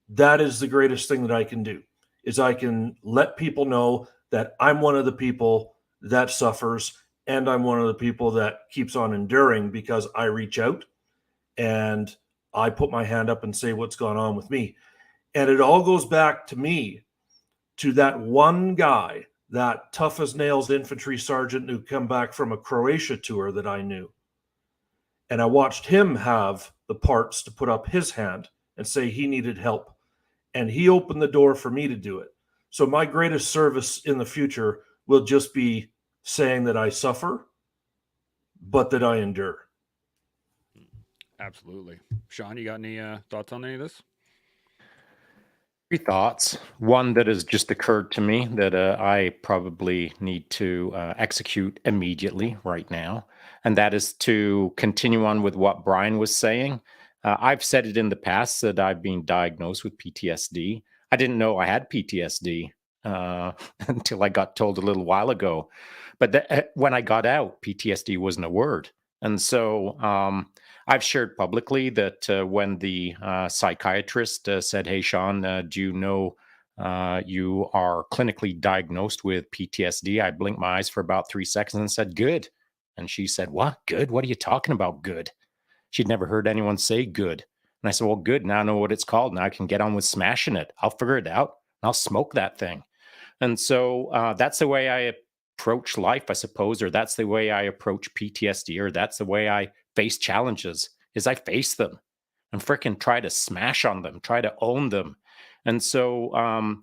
That is the greatest thing that I can do, is I can let people know that I'm one of the people that suffers, and I'm one of the people that keeps on enduring because I reach out and I put my hand up and say what's gone on with me. And it all goes back to me, to that one guy, that tough as nails infantry sergeant who come back from a Croatia tour that I knew. And I watched him have the parts to put up his hand and say he needed help. And he opened the door for me to do it. So my greatest service in the future will just be saying that I suffer, but that I endure. Absolutely. Shaun, you got any thoughts on any of this? 3 thoughts. One that has just occurred to me that I probably need to execute immediately right now, and that is to continue on with what Brian was saying. I've said it in the past that I've been diagnosed with PTSD. I didn't know I had PTSD until I got told a little while ago. But when I got out, PTSD wasn't a word. And so I've shared publicly that when the psychiatrist said, "Hey, Shaun, do you know you are clinically diagnosed with PTSD?" I blinked my eyes for about 3 seconds and said, "Good." And she said, "What? Good? What are you talking about, good?" She'd never heard anyone say good. And I said, "Well, good. Now I know what it's called. Now I can get on with smashing it. I'll figure it out. I'll smoke that thing." And so that's the way I approach life, I suppose, or that's the way I approach PTSD, or that's the way I face challenges, is I face them and fricking try to smash on them, try to own them. And so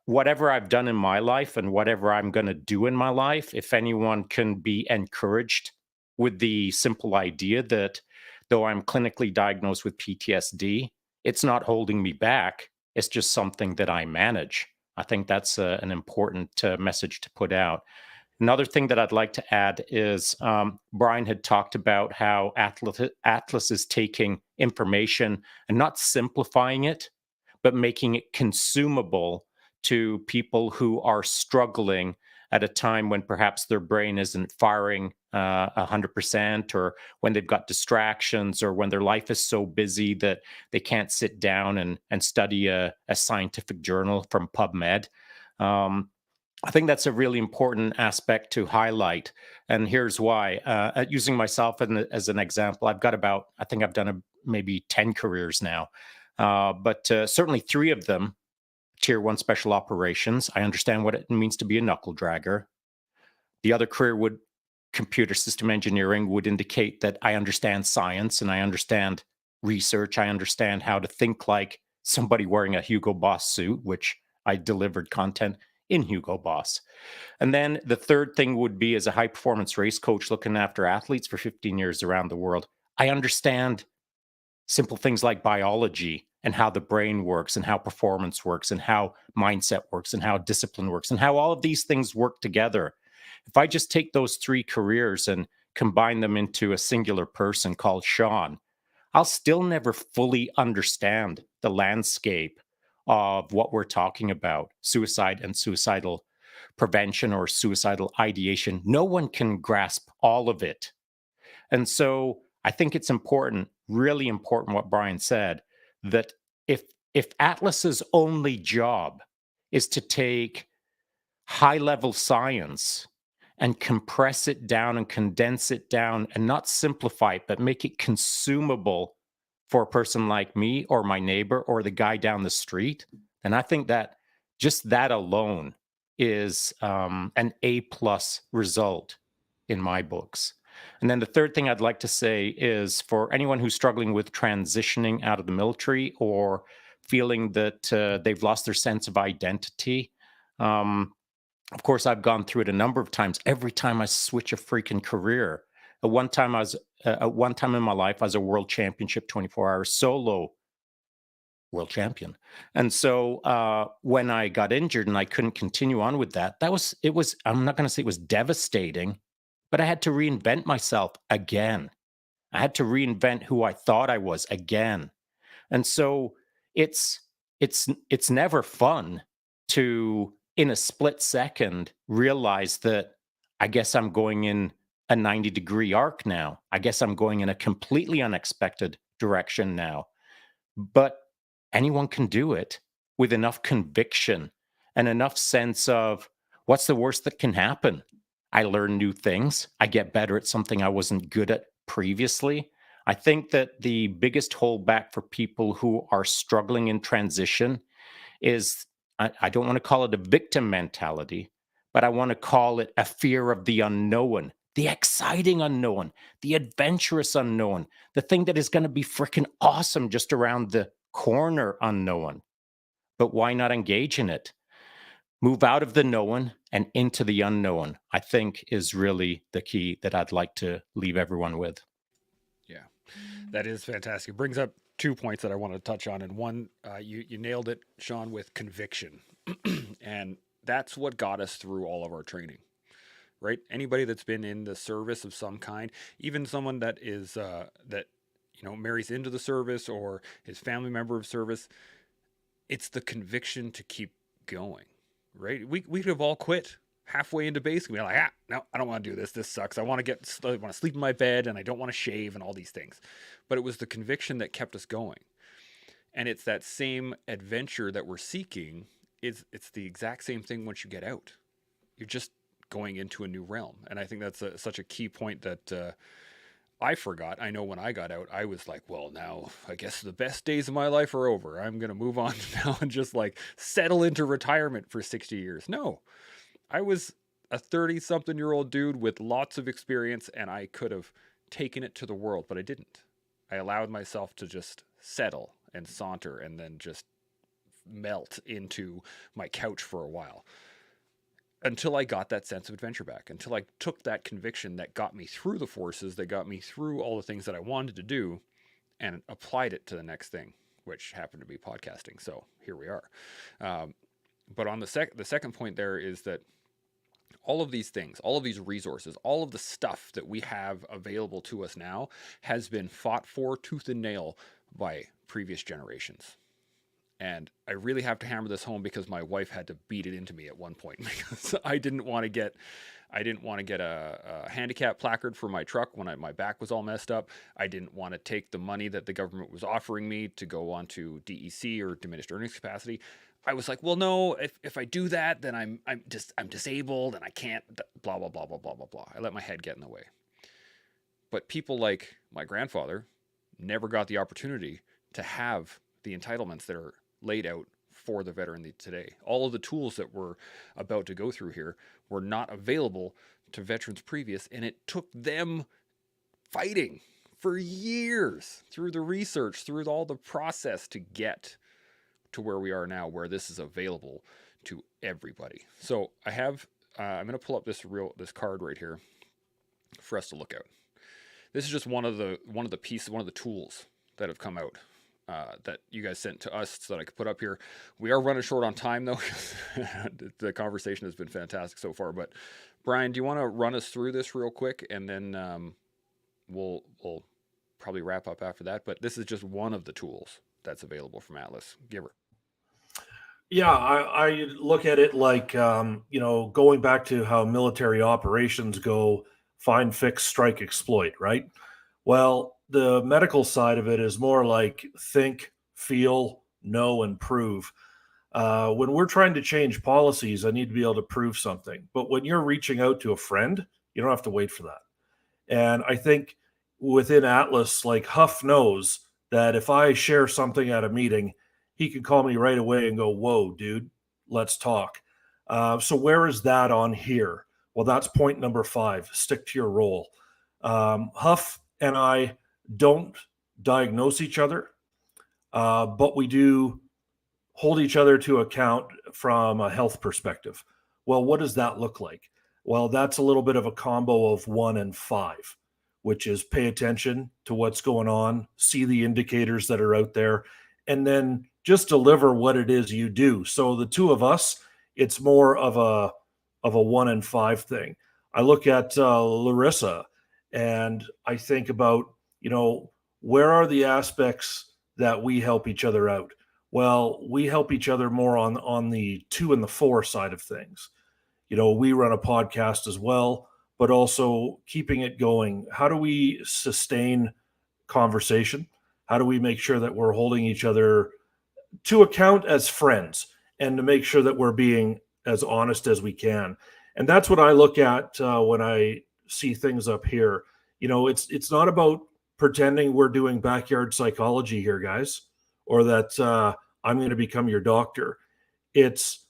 whatever I've done in my life and whatever I'm going to do in my life, if anyone can be encouraged with the simple idea that though I'm clinically diagnosed with PTSD, it's not holding me back. It's just something that I manage. I think that's an important message to put out. Another thing that I'd like to add is Brian had talked about how Atlas is taking information and not simplifying it, but making it consumable to people who are struggling at a time when perhaps their brain isn't firing 100%, or when they've got distractions, or when their life is so busy that they can't sit down and study a scientific journal from PubMed. I think that's a really important aspect to highlight. And here's why. Using myself as an example, I've got I think I've done maybe 10 careers now, but certainly 3 of them, Tier 1 special operations. I understand what it means to be a knuckle dragger. The other career computer system engineering would indicate that I understand science and I understand research. I understand how to think like somebody wearing a Hugo Boss suit, which I delivered content in Hugo Boss. And then the third thing would be, as a high performance race coach looking after athletes for 15 years around the world, I understand simple things like biology and how the brain works and how performance works and how mindset works and how discipline works and how all of these things work together. If I just take those 3 careers and combine them into a singular person called Shaun, I'll still never fully understand the landscape of what we're talking about, suicide and suicidal prevention or suicidal ideation. No one can grasp all of it. And so I think it's important, really important what Brian said, that if Atlas's only job is to take high-level science and compress it down and condense it down and not simplify it, but make it consumable for a person like me or my neighbor or the guy down the street, then I think that just that alone is an A+ result in my books. And then the third thing I'd like to say is, for anyone who's struggling with transitioning out of the military or feeling that they've lost their sense of identity, of course, I've gone through it a number of times. Every time I switch a freaking career. At one time in my life, I was a world championship 24-hour solo world champion. And so when I got injured and I couldn't continue on with that, I'm not going to say it was devastating, but I had to reinvent myself again. I had to reinvent who I thought I was again. And so it's never fun to, in a split second, realize that I guess I'm going in a 90-degree arc now. I guess I'm going in a completely unexpected direction now. But anyone can do it with enough conviction and enough sense of what's the worst that can happen? I learn new things. I get better at something I wasn't good at previously. I think that the biggest holdback for people who are struggling in transition is, I don't want to call it a victim mentality, but I want to call it a fear of the unknown, the exciting unknown, the adventurous unknown, the thing that is going to be freaking awesome just around the corner unknown. But why not engage in it? Move out of the known and into the unknown, I think, is really the key that I'd like to leave everyone with. Yeah, that is fantastic. It brings up 2 points that I want to touch on. And one, you nailed it, Shaun, with conviction. And that's what got us through all of our training, right? Anybody that's been in the service of some kind, even someone that is, marries into the service or is family member of service, it's the conviction to keep going, right? We could have all quit halfway into basic. We're like, no, I don't want to do this. This sucks. I want to sleep in my bed and I don't want to shave and all these things. But it was the conviction that kept us going. And it's that same adventure that we're seeking. It's the exact same thing once you get out. You're just going into a new realm. And I think that's such a key point that I forgot. I know when I got out, I was like, well, now I guess the best days of my life are over. I'm going to move on now and just like settle into retirement for 60 years. No, I was a 30-something-year-old dude with lots of experience, and I could have taken it to the world, but I didn't. I allowed myself to just settle and saunter and then just melt into my couch for a while until I got that sense of adventure back, until I took that conviction that got me through the forces, that got me through all the things that I wanted to do, and applied it to the next thing, which happened to be podcasting. So here we are. But on the second point there is that all of these things, all of these resources, all of the stuff that we have available to us now has been fought for tooth and nail by previous generations. And I really have to hammer this home because my wife had to beat it into me at one point because I didn't want to get a handicap placard for my truck when my back was all messed up. I didn't want to take the money that the government was offering me to go on to DEC or diminished earnings capacity. I was like, well, no, if I do that, then I'm disabled and I can't, blah, blah, blah, blah, blah, blah, blah. I let my head get in the way. But people like my grandfather never got the opportunity to have the entitlements that are laid out for the veteran today. All of the tools that we're about to go through here were not available to veterans previous, and it took them fighting for years through the research, through all the process to get to where we are now, where this is available to everybody. So I have, I'm going to pull up this card right here for us to look at. This is just one of the pieces, one of the tools that have come out that you guys sent to us so that I could put up here. We are running short on time though. The conversation has been fantastic so far, but Brian, do you want to run us through this real quick, and then we'll probably wrap up after that. But this is just one of the tools that's available from Atlas. Giver. Yeah, I look at it like, going back to how military operations go, find, fix, strike, exploit, right? Well, the medical side of it is more like think, feel, know, and prove. When we're trying to change policies, I need to be able to prove something. But when you're reaching out to a friend, you don't have to wait for that. And I think within Atlas, like Huff knows that if I share something at a meeting, he can call me right away and go, whoa, dude, let's talk. So where is that on here? Well, that's point number 5, stick to your role. Huff and I don't diagnose each other, but we do hold each other to account from a health perspective. Well, what does that look like? Well, that's a little bit of a combo of 1 and 5, which is pay attention to what's going on, see the indicators that are out there, and then just deliver what it is you do. So the two of us, it's more of a 1 in 5 thing. I look at Larissa, and I think about, where are the aspects that we help each other out? Well, we help each other more on the 2 and the 4 side of things. We run a podcast as well, but also keeping it going. How do we sustain conversation? How do we make sure that we're holding each other to account as friends, and to make sure that we're being as honest as we can? And that's what I look at when I see things up here. It's not about pretending we're doing backyard psychology here, guys, or that I'm going to become your doctor. It's,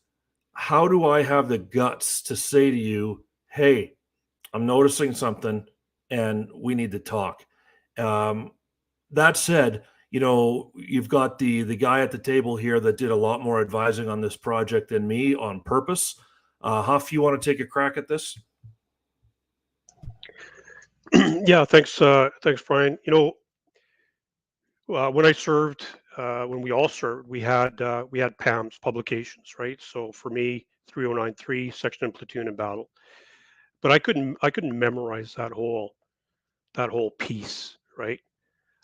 how do I have the guts to say to you, hey, I'm noticing something and we need to talk. That said, you've got the guy at the table here that did a lot more advising on this project than me on purpose. Huff, you want to take a crack at this? Yeah, thanks, Brian. When I served, when we all served, we had PAMS publications, right? So for me, 3093, section and platoon and battle, but I couldn't memorize that whole piece, right?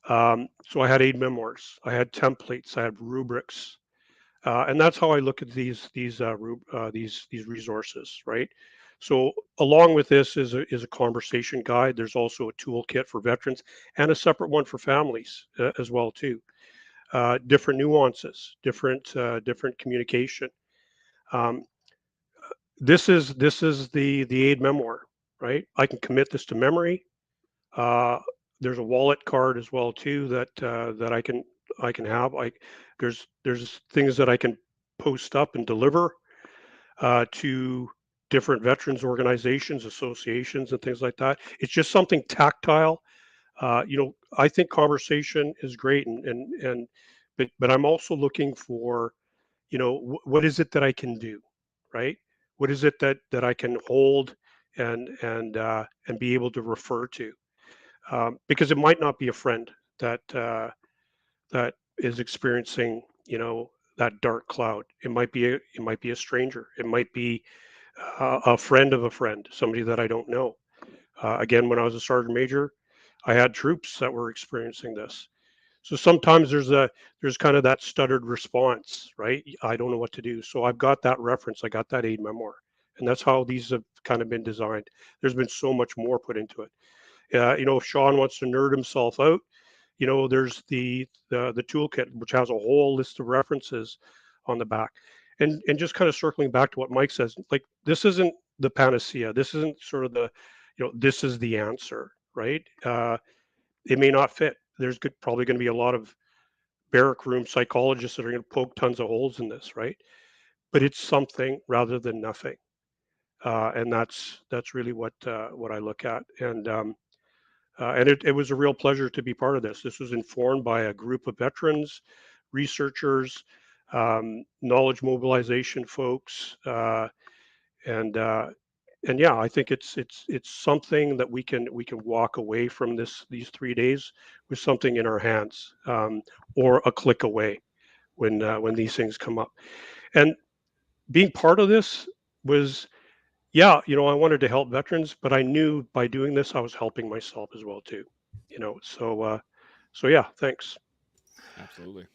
So I had aid memoirs, I had templates, I had rubrics, and that's how I look at these resources, right? So along with this is a conversation guide. There's also a toolkit for veterans and a separate one for families as well too. Different nuances, different communication. Um, this is the aid memoir, right? I can commit this to memory. There's a wallet card as well too that I can have. There's things that I can post up and deliver to different veterans organizations, associations, and things like that. It's just something tactile. I think conversation is great, but I'm also looking for, what is it that I can do, right? What is it that I can hold and be able to refer to? Because it might not be a friend that is experiencing, that dark cloud. It might be a stranger. It might be a friend of a friend, somebody that I don't know. Again, when I was a sergeant major, I had troops that were experiencing this. So sometimes there's kind of that stuttered response, right? I don't know what to do. So I've got that reference. I got that aid memoir, and that's how these have kind of been designed. There's been so much more put into it. If Shaun wants to nerd himself out, there's the toolkit, which has a whole list of references on the back. And just kind of circling back to what Mike says, like, this isn't the panacea. This isn't sort of this is the answer, right? It may not fit. There's probably going to be a lot of barrack room psychologists that are going to poke tons of holes in this, right? But it's something rather than nothing. And that's really what I look at. And it was a real pleasure to be part of this. This was informed by a group of veterans, researchers, knowledge mobilization folks, and yeah, I think it's something that we can walk away from these 3 days with something in our hands, or a click away when these things come up. And being part of this was, yeah, I wanted to help veterans, but I knew by doing this, I was helping myself as well too. So yeah, thanks. Absolutely.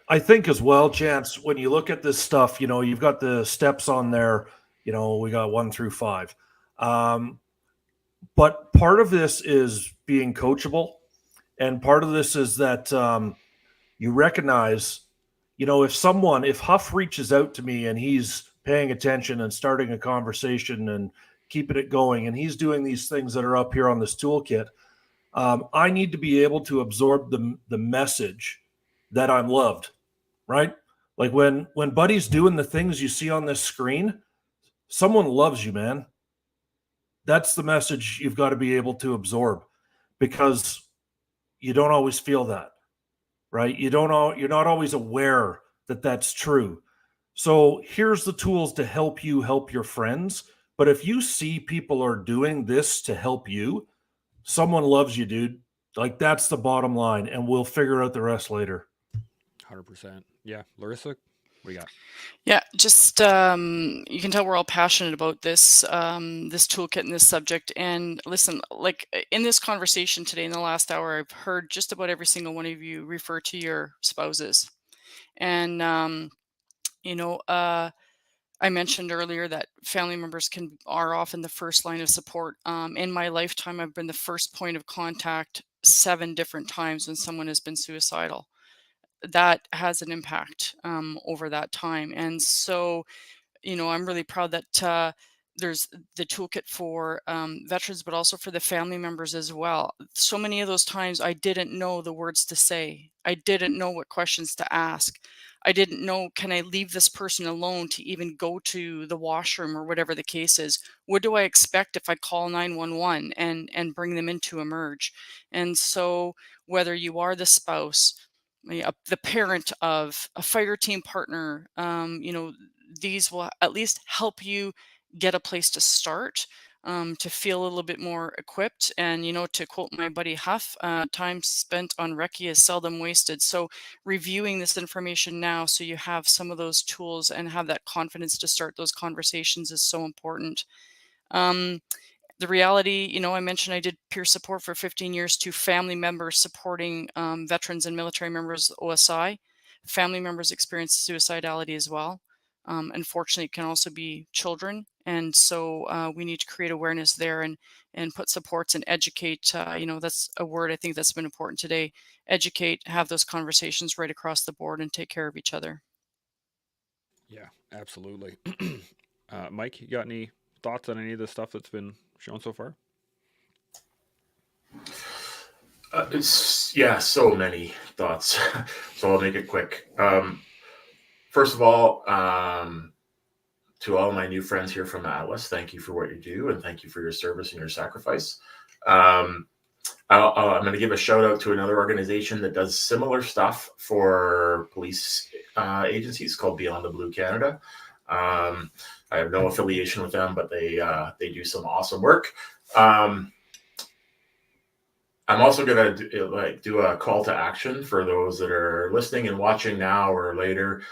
I think as well, Chance, when you look at this stuff, you've got the steps on there, we got 1 through 5. But part of this is being coachable. And part of this is that you recognize, if Huff reaches out to me and he's paying attention and starting a conversation and keeping it going, and he's doing these things that are up here on this toolkit, I need to be able to absorb the message that I'm loved, right? Like when Buddy's doing the things you see on this screen, someone loves you, man. That's the message you've got to be able to absorb, because you don't always feel that, right? You're not always aware that that's true. So here's the tools to help you help your friends. But if you see people are doing this to help you, someone loves you, dude. Like, that's the bottom line, and we'll figure out the rest later. 100%. Yeah, Larissa, what do you got? Yeah, just you can tell we're all passionate about this toolkit and this subject. And listen, like in this conversation today, in the last hour, I've heard just about every single one of you refer to your spouses. And you know, I mentioned earlier that family members are often the first line of support. In my lifetime, I've been the first point of contact 7 different times when someone has been suicidal. That has an impact over that time. And so, I'm really proud that there's the toolkit for veterans, but also for the family members as well. So many of those times I didn't know the words to say. I didn't know what questions to ask. I didn't know, can I leave this person alone to even go to the washroom or whatever the case is? What do I expect if I call 911 and bring them into emerge? And so whether you are the spouse, the parent of a fighter team partner, these will at least help you get a place to start, to feel a little bit more equipped. And, to quote my buddy Huff, time spent on recce is seldom wasted. So reviewing this information now so you have some of those tools and have that confidence to start those conversations is so important. Um, the reality, I mentioned I did peer support for 15 years to family members supporting veterans and military members OSI. Family members experience suicidality as well. Unfortunately, it can also be children. And so we need to create awareness there and put supports and educate. That's a word I think that's been important today. Educate, have those conversations right across the board and take care of each other. Yeah, absolutely. Mike, you got any thoughts on any of the stuff that's been shown so far? So many thoughts. So I'll make it quick. First of all, to all my new friends here from Atlas, thank you for what you do, and thank you for your service and your sacrifice. I'm going to give a shout out to another organization that does similar stuff for police agencies called Beyond the Blue Canada. I have no affiliation with them, but they do some awesome work. I'm also going to do a call to action for those that are listening and watching now or later.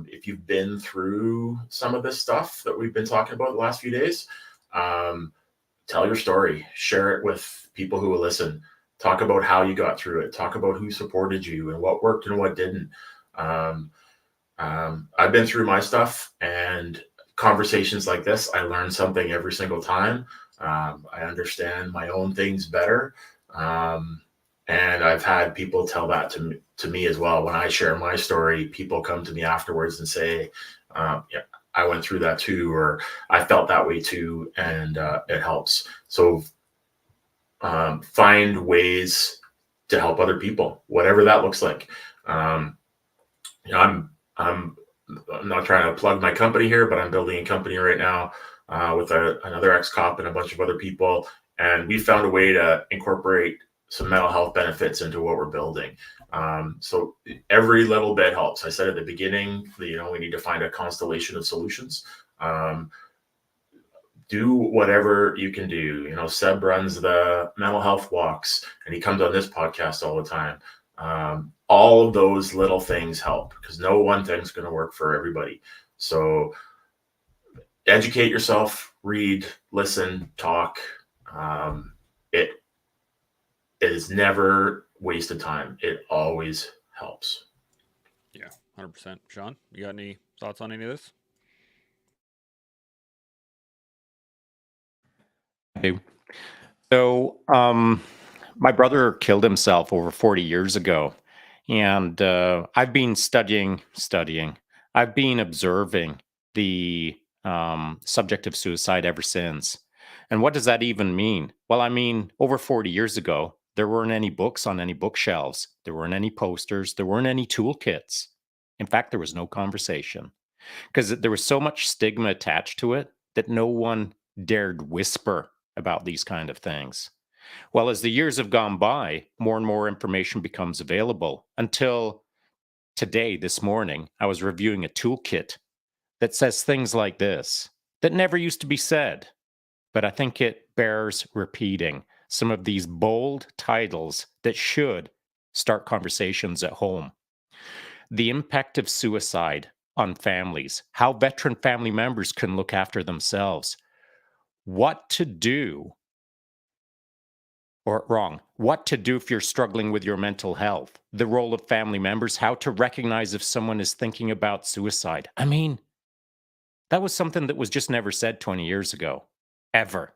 If you've been through some of this stuff that we've been talking about the last few days, tell your story, share it with people who will listen. Talk about how you got through it. Talk about who supported you and what worked and what didn't. I've been through my stuff, and conversations like this, I learn something every single time. I understand my own things better. And I've had people tell that to me as well. When I share my story, people come to me afterwards and say, yeah, I went through that too, or I felt that way too. And it helps. So find ways to help other people, whatever that looks like. I'm not trying to plug my company here, but I'm building a company right now with another ex-cop and a bunch of other people. And we found a way to incorporate some mental health benefits into what we're building. So every little bit helps. I said at the beginning, we need to find a constellation of solutions. Do whatever you can do. Seb runs the mental health walks, and he comes on this podcast all the time. All of those little things help, because no one thing's going to work for everybody. So educate yourself, read, listen, talk. It is never wasted time. It always helps. Yeah, 100%. Shaun, you got any thoughts on any of this? Okay. So, my brother killed himself over 40 years ago, and I've been studying. I've been observing the subject of suicide ever since. And what does that even mean? Well, I mean, over 40 years ago, there weren't any books on any bookshelves. There weren't any posters. There weren't any toolkits. In fact, there was no conversation, because there was so much stigma attached to it that no one dared whisper about these kind of things. Well, as the years have gone by, more and more information becomes available, until today, this morning, I was reviewing a toolkit that says things like this that never used to be said. But I think it bears repeating some of these bold titles that should start conversations at home. the impact of suicide on families, how veteran family members can look after themselves, what to do, or wrong, what to do if you're struggling with your mental health, the role of family members, how to recognize if someone is thinking about suicide. I mean, that was something that was just never said 20 years ago, ever.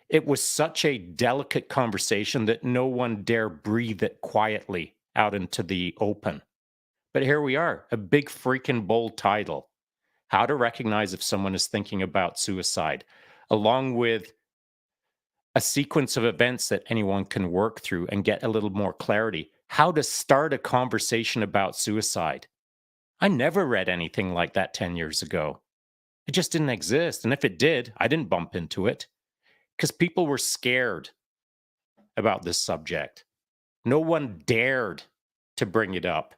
It was such a delicate conversation that no one dare breathe it quietly out into the open. But here we are, a big freaking bold title. How to recognize if someone is thinking about suicide, along with a sequence of events that anyone can work through and get a little more clarity. How to start a conversation about suicide. I never read anything like that 10 years ago. It just didn't exist. And if it did, I didn't bump into it because people were scared about this subject. No one dared to bring it up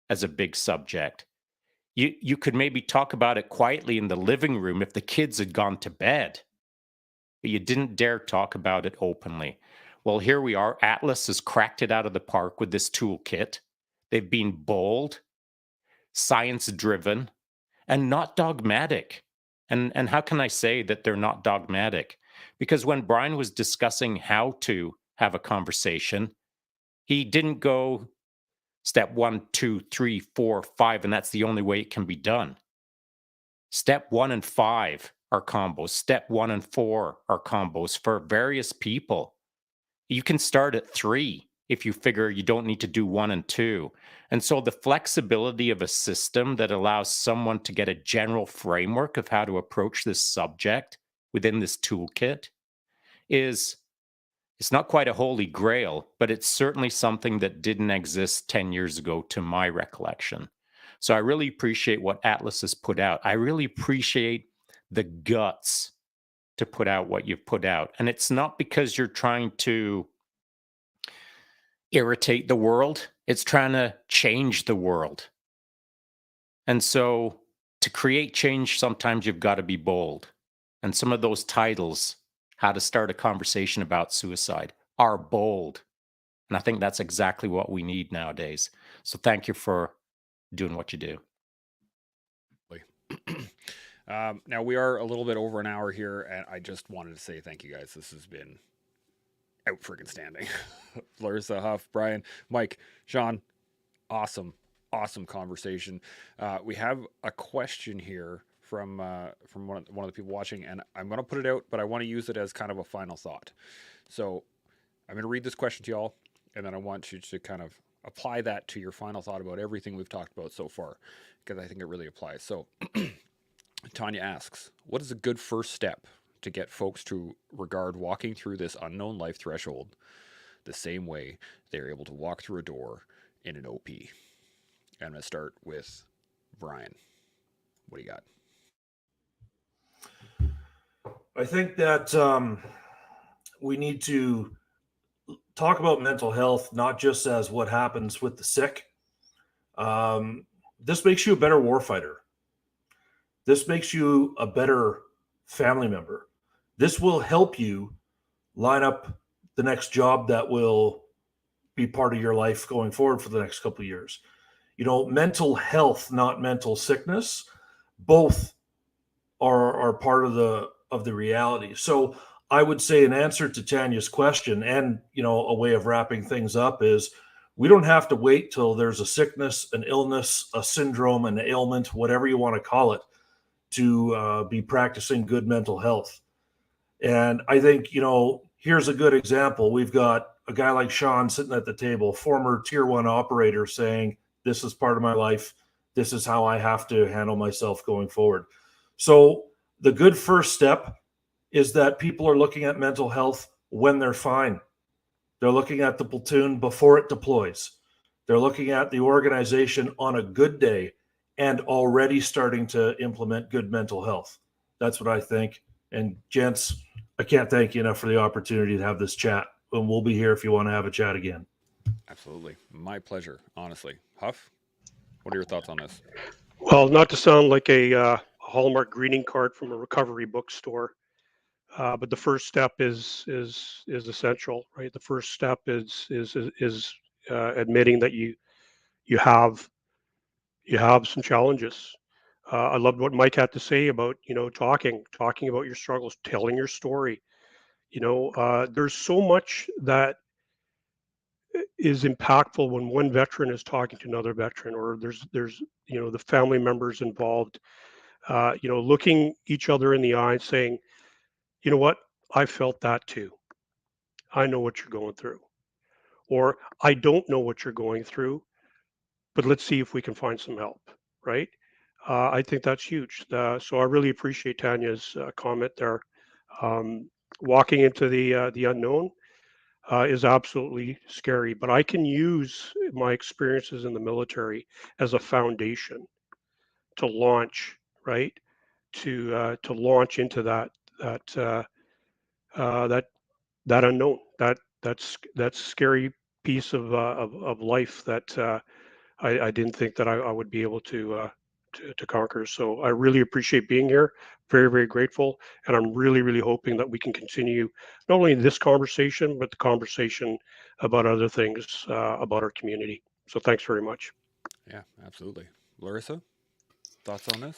as a big subject. You could maybe talk about it quietly in the living room if the kids had gone to bed, but you didn't dare talk about it openly. Well, here we are. Atlas has cracked it out of the park with this toolkit. They've been bold, science-driven, and not dogmatic. And how can I say that they're not dogmatic? Because when Brian was discussing how to have a conversation, he didn't go step 1, 2, 3, 4, 5, and that's the only way it can be done. Step 1 and 5 are combos. Step 1 and 4 are combos for various people. You can start at 3 if you figure you don't need to do 1 and 2. And so the flexibility of a system that allows someone to get a general framework of how to approach this subject within this toolkit is, it's not quite a holy grail, but it's certainly something that didn't exist 10 years ago to my recollection. So I really appreciate what Atlas has put out. I really appreciate the guts to put out what you've put out. And it's not because you're trying to irritate the world, it's trying to change the world. And so to create change, sometimes you've got to be bold. And some of those titles, how to start a conversation about suicide, are bold. And I think that's exactly what we need nowadays. So thank you for doing what you do. Now we are a little bit over an hour here, and I just wanted to say thank you guys. This has been out friggin' standing. Larissa, Huff, Brian, Mike, Sean, awesome conversation. We have a question here from one of the people watching, and I'm going to put it out, but I want to use it as kind of a final thought. So I'm going to read this question to y'all, and then I want you to kind of apply that to your final thought about everything we've talked about so far, because I think it really applies. So Tanya asks, what is a good first step to get folks to regard walking through this unknown life threshold the same way they're able to walk through a door in an OP? And I'm going to start with Brian. What do you got? I think that we need to talk about mental health, not just as what happens with the sick. This makes you a better warfighter. This makes you a better family member. This will help you line up the next job that will be part of your life going forward for the next couple of years. You know, mental health, not mental sickness, both are part of the reality. So I would say, in answer to Tanya's question, and a way of wrapping things up, is we don't have to wait till there's a sickness, an illness, a syndrome, an ailment, whatever you want to call it, to be practicing good mental health. And I think, here's a good example. We've got a guy like Sean sitting at the table, former tier 1 operator, saying, this is part of my life. This is how I have to handle myself going forward. So the good first step is that people are looking at mental health when they're fine. They're looking at the platoon before it deploys. They're looking at the organization on a good day and already starting to implement good mental health. That's what I think. And gents, I can't thank you enough for the opportunity to have this chat. And we'll be here if you want to have a chat again. Absolutely. My pleasure, honestly. Huff, what are your thoughts on this? Well, not to sound like a Hallmark greeting card from a recovery bookstore, but the first step is essential, right? The first step is admitting that you have some challenges. I loved what Mike had to say about, talking about your struggles, telling your story. There's so much that is impactful when one veteran is talking to another veteran, or there's the family members involved, looking each other in the eye and saying, you know what, I felt that too. I know what you're going through, or I don't know what you're going through, but let's see if we can find some help, right? I think that's huge. So I really appreciate Tanya's comment there. Um, Walking into the unknown is absolutely scary, but I can use my experiences in the military as a foundation to launch, right? To launch into that uh, that that unknown, that scary piece of life that I didn't think that I would be able to conquer. So I really appreciate being here. Very, very grateful. And I'm really, really hoping that we can continue not only this conversation, but the conversation about other things about our community. So thanks very much. Yeah, absolutely. Larissa, thoughts on this?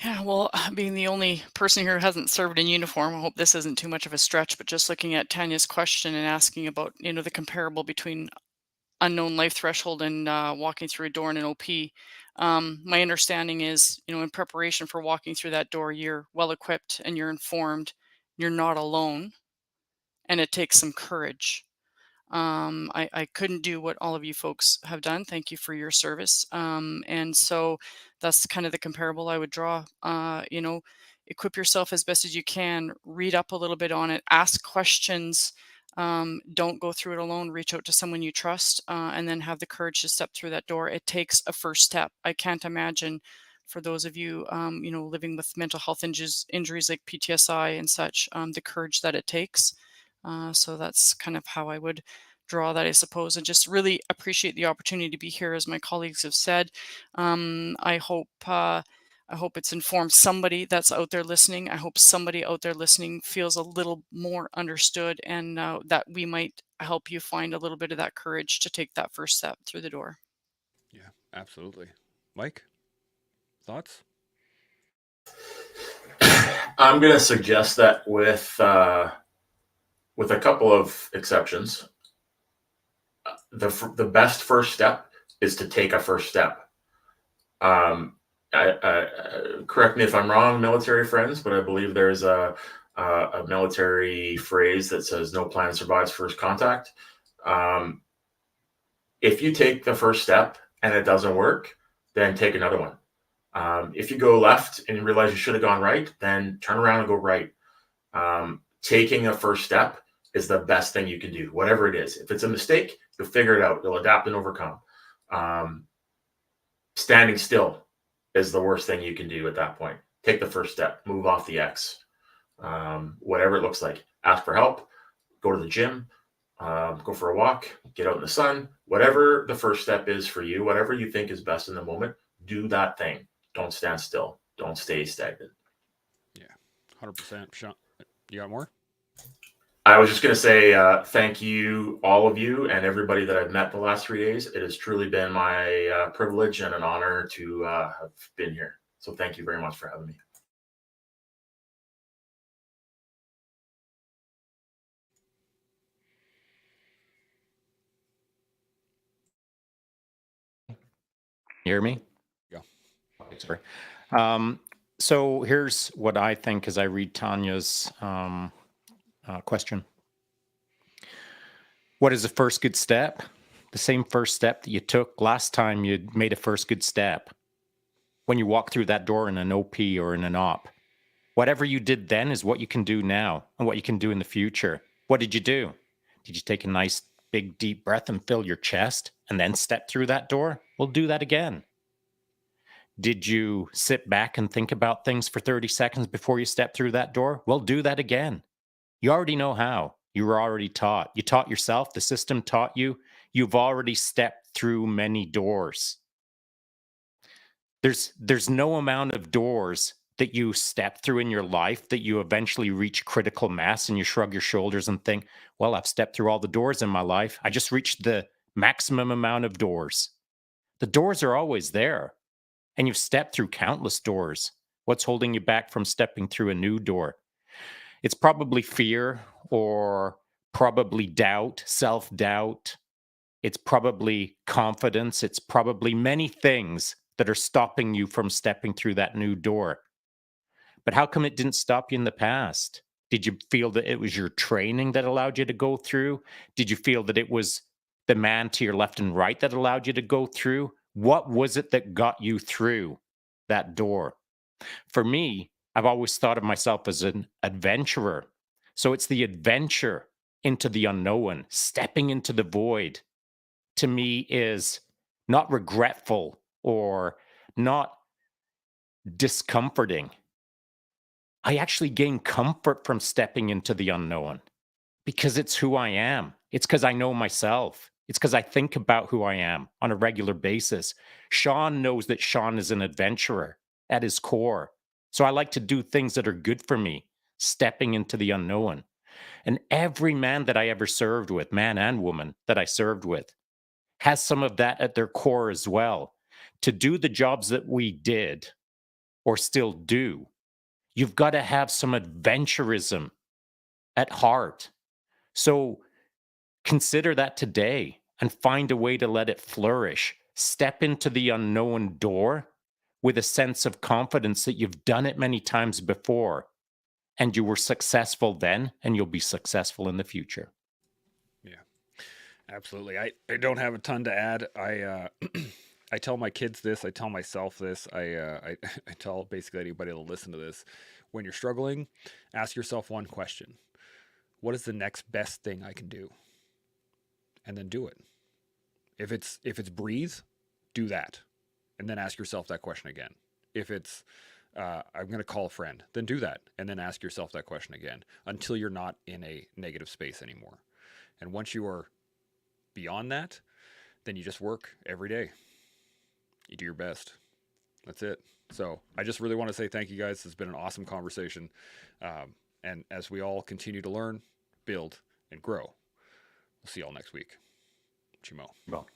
Yeah, well, being the only person here who hasn't served in uniform, I hope this isn't too much of a stretch, but just looking at Tanya's question and asking about, the comparable between unknown life threshold and walking through a door in an OP. My understanding is, in preparation for walking through that door, you're well equipped and you're informed, you're not alone, and it takes some courage. I couldn't do what all of you folks have done. Thank you for your service. And so that's kind of the comparable I would draw. Equip yourself as best as you can, read up a little bit on it, ask questions. Don't go through it alone. Reach out to someone you trust, and then have the courage to step through that door. It takes a first step. I can't imagine for those of you, living with mental health injuries like PTSI and such, the courage that it takes. So that's kind of how I would draw that, I suppose, and just really appreciate the opportunity to be here, as my colleagues have said. I hope it's informed somebody that's out there listening. I hope somebody out there listening feels a little more understood, and that we might help you find a little bit of that courage to take that first step through the door. Yeah, absolutely. Mike, thoughts? I'm going to suggest that with a couple of exceptions, the best first step is to take a first step. Correct me if I'm wrong, military friends, but I believe there's a military phrase that says "No plan survives first contact." If you take the first step and it doesn't work, then take another one. If you go left and you realize you should have gone right, then turn around and go right. Taking a first step is the best thing you can do, whatever it is. If it's a mistake, you'll figure it out. You'll adapt and overcome. Standing still is the worst thing you can do at that point. Take the first step, move off the X, whatever it looks like. Ask for help, go to the gym, go for a walk, get out in the sun, whatever the first step is for you, whatever you think is best in the moment, do that thing. Don't stand still. Don't stay stagnant. Yeah, 100%. Shaun, you got more? I was just going to say thank you, all of you, and everybody that I've met the last 3 days. It has truly been my privilege and an honor to have been here. So thank you very much for having me. You hear me? Yeah. Okay, sorry. So here's what I think as I read Tanya's question. What is the first good step? The same first step that you took last time you made a first good step. When you walk through that door in an OP or in an op. Whatever you did then is what you can do now and what you can do in the future. What did you do? Did you take a nice big deep breath and fill your chest and then step through that door? We'll do that again. Did you sit back and think about things for 30 seconds before you step through that door? We'll do that again. You already know how. You were already taught. You taught yourself. The system taught you. You've already stepped through many doors. There's no amount of doors that you step through in your life that you eventually reach critical mass and you shrug your shoulders and think, well, I've stepped through all the doors in my life. I just reached the maximum amount of doors. The doors are always there. And you've stepped through countless doors. What's holding you back from stepping through a new door? It's probably fear, or probably doubt, self-doubt. It's probably confidence. It's probably many things that are stopping you from stepping through that new door. But how come it didn't stop you in the past? Did you feel that it was your training that allowed you to go through? Did you feel that it was the man to your left and right that allowed you to go through? What was it that got you through that door? For me, I've always thought of myself as an adventurer. So it's the adventure into the unknown, stepping into the void, to me is not regretful or not discomforting. I actually gain comfort from stepping into the unknown because it's who I am. It's because I know myself. It's because I think about who I am on a regular basis. Shaun knows that Shaun is an adventurer at his core. So I like to do things that are good for me, stepping into the unknown. And every man that I ever served with, man and woman that I served with, has some of that at their core as well. To do the jobs that we did or still do, you've got to have some adventurism at heart. So consider that today and find a way to let it flourish. Step into the unknown door with a sense of confidence that you've done it many times before and you were successful then and you'll be successful in the future. Yeah, absolutely. I don't have a ton to add. I tell my kids this. I tell myself this. I tell basically anybody that'll listen to this. When you're struggling, ask yourself one question: what is the next best thing I can do? And then do it. If it's breathe, do that, and then ask yourself that question again. If it's I'm going to call a friend, then do that, and then ask yourself that question again until you're not in a negative space anymore. And once you are beyond that, then you just work every day. You do your best. That's it. So I just really want to say thank you guys. It's been an awesome conversation. And as we all continue to learn, build, and grow, we'll see y'all next week. Chimo. Well.